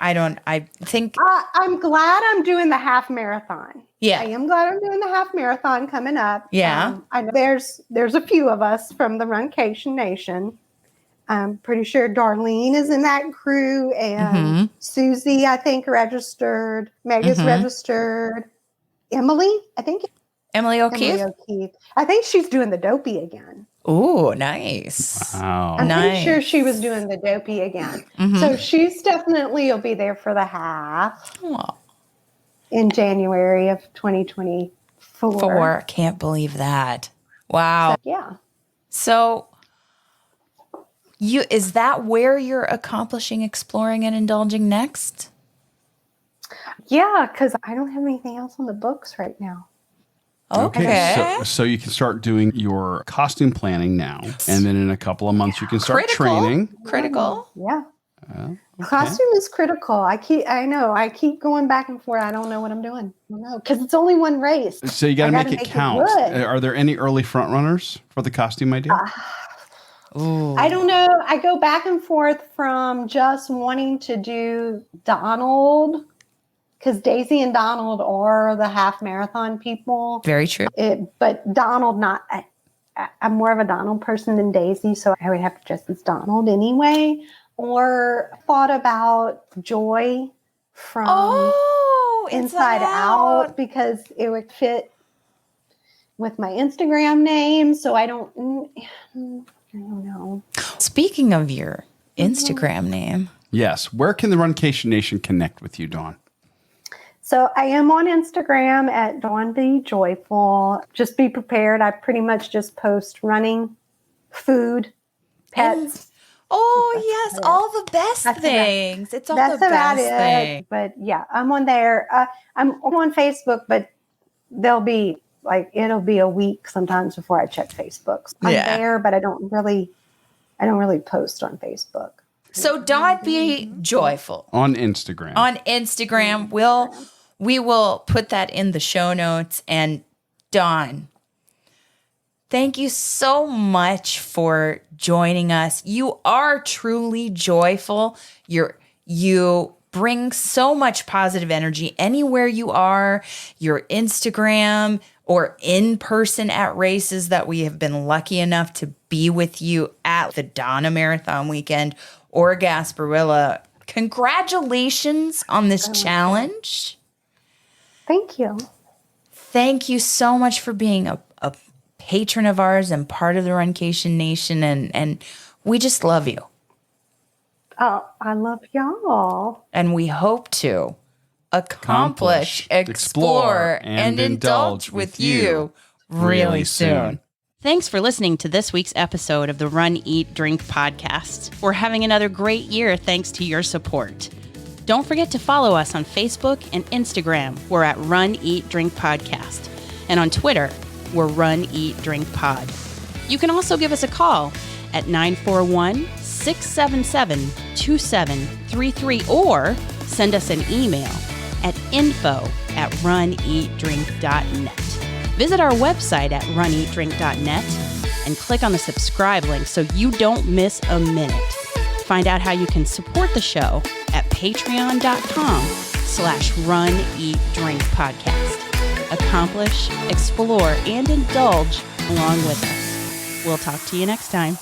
glad I'm doing the half marathon. Yeah, I am glad I'm doing the half marathon coming up. Yeah, I know there's a few of us from the Runcation Nation. I'm pretty sure Darlene is in that crew, and Susie, I think, registered. Meg is registered. Emily O'Keefe. Emily O'Keefe. I think she's doing the Dopey again. Oh, nice. Wow. I'm pretty sure she was doing the Dopey again. So she's definitely will be there for the half in January of 2024. Can't believe that. Wow. So, So is that where you're accomplishing, exploring, and indulging next? Yeah, because I don't have anything else on the books right now. Okay. So you can start doing your costume planning now, and then in a couple of months you can start training. Critical. Yeah. Costume is critical. I keep going back and forth. I don't know what I'm doing. I don't know because it's only one race. So you got to make it count. Are there any early front runners for the costume idea? I don't know. I go back and forth from just wanting to do Donald, because Daisy and Donald are the half marathon people. Very true. But Donald, I'm more of a Donald person than Daisy, so I would have to dress as Donald anyway. Or thought about Joy from Inside Out because it would fit with my Instagram name. So I don't know. Speaking of your Instagram name. Yes. Where can the Runcation Nation connect with you, Dawn? So I am on Instagram at Dawn Be Joyful. Just be prepared. I pretty much just post running, food, pets. Yes, all the best things. It's all the best thing. But yeah, I'm on there. I'm on Facebook, but it'll be a week sometimes before I check Facebook. I'm there, but I don't really post on Facebook. So Dawn Be Joyful on Instagram. We will put that in the show notes. And Dawn, thank you so much for joining us. You are truly joyful. You bring so much positive energy anywhere you are, your Instagram or in person at races that we have been lucky enough to be with you at the Donna Marathon weekend or Gasparilla. Congratulations on this challenge. Thank you. Thank you so much for being a patron of ours and part of the Runcation Nation. And we just love you. Oh, I love y'all. And we hope to accomplish, explore, and indulge with you really soon. Thanks for listening to this week's episode of the Run, Eat, Drink podcast. We're having another great year thanks to your support. Don't forget to follow us on Facebook and Instagram. We're at Run, Eat, Drink Podcast. And on Twitter, we're Run, Eat, Drink Pod. You can also give us a call at 941-677-2733 or send us an email at info@runeatdrink.net. Visit our website at runeatdrink.net and click on the subscribe link so you don't miss a minute. Find out how you can support the show at patreon.com/runeatdrinkpodcast. Accomplish, explore, and indulge along with us. We'll talk to you next time.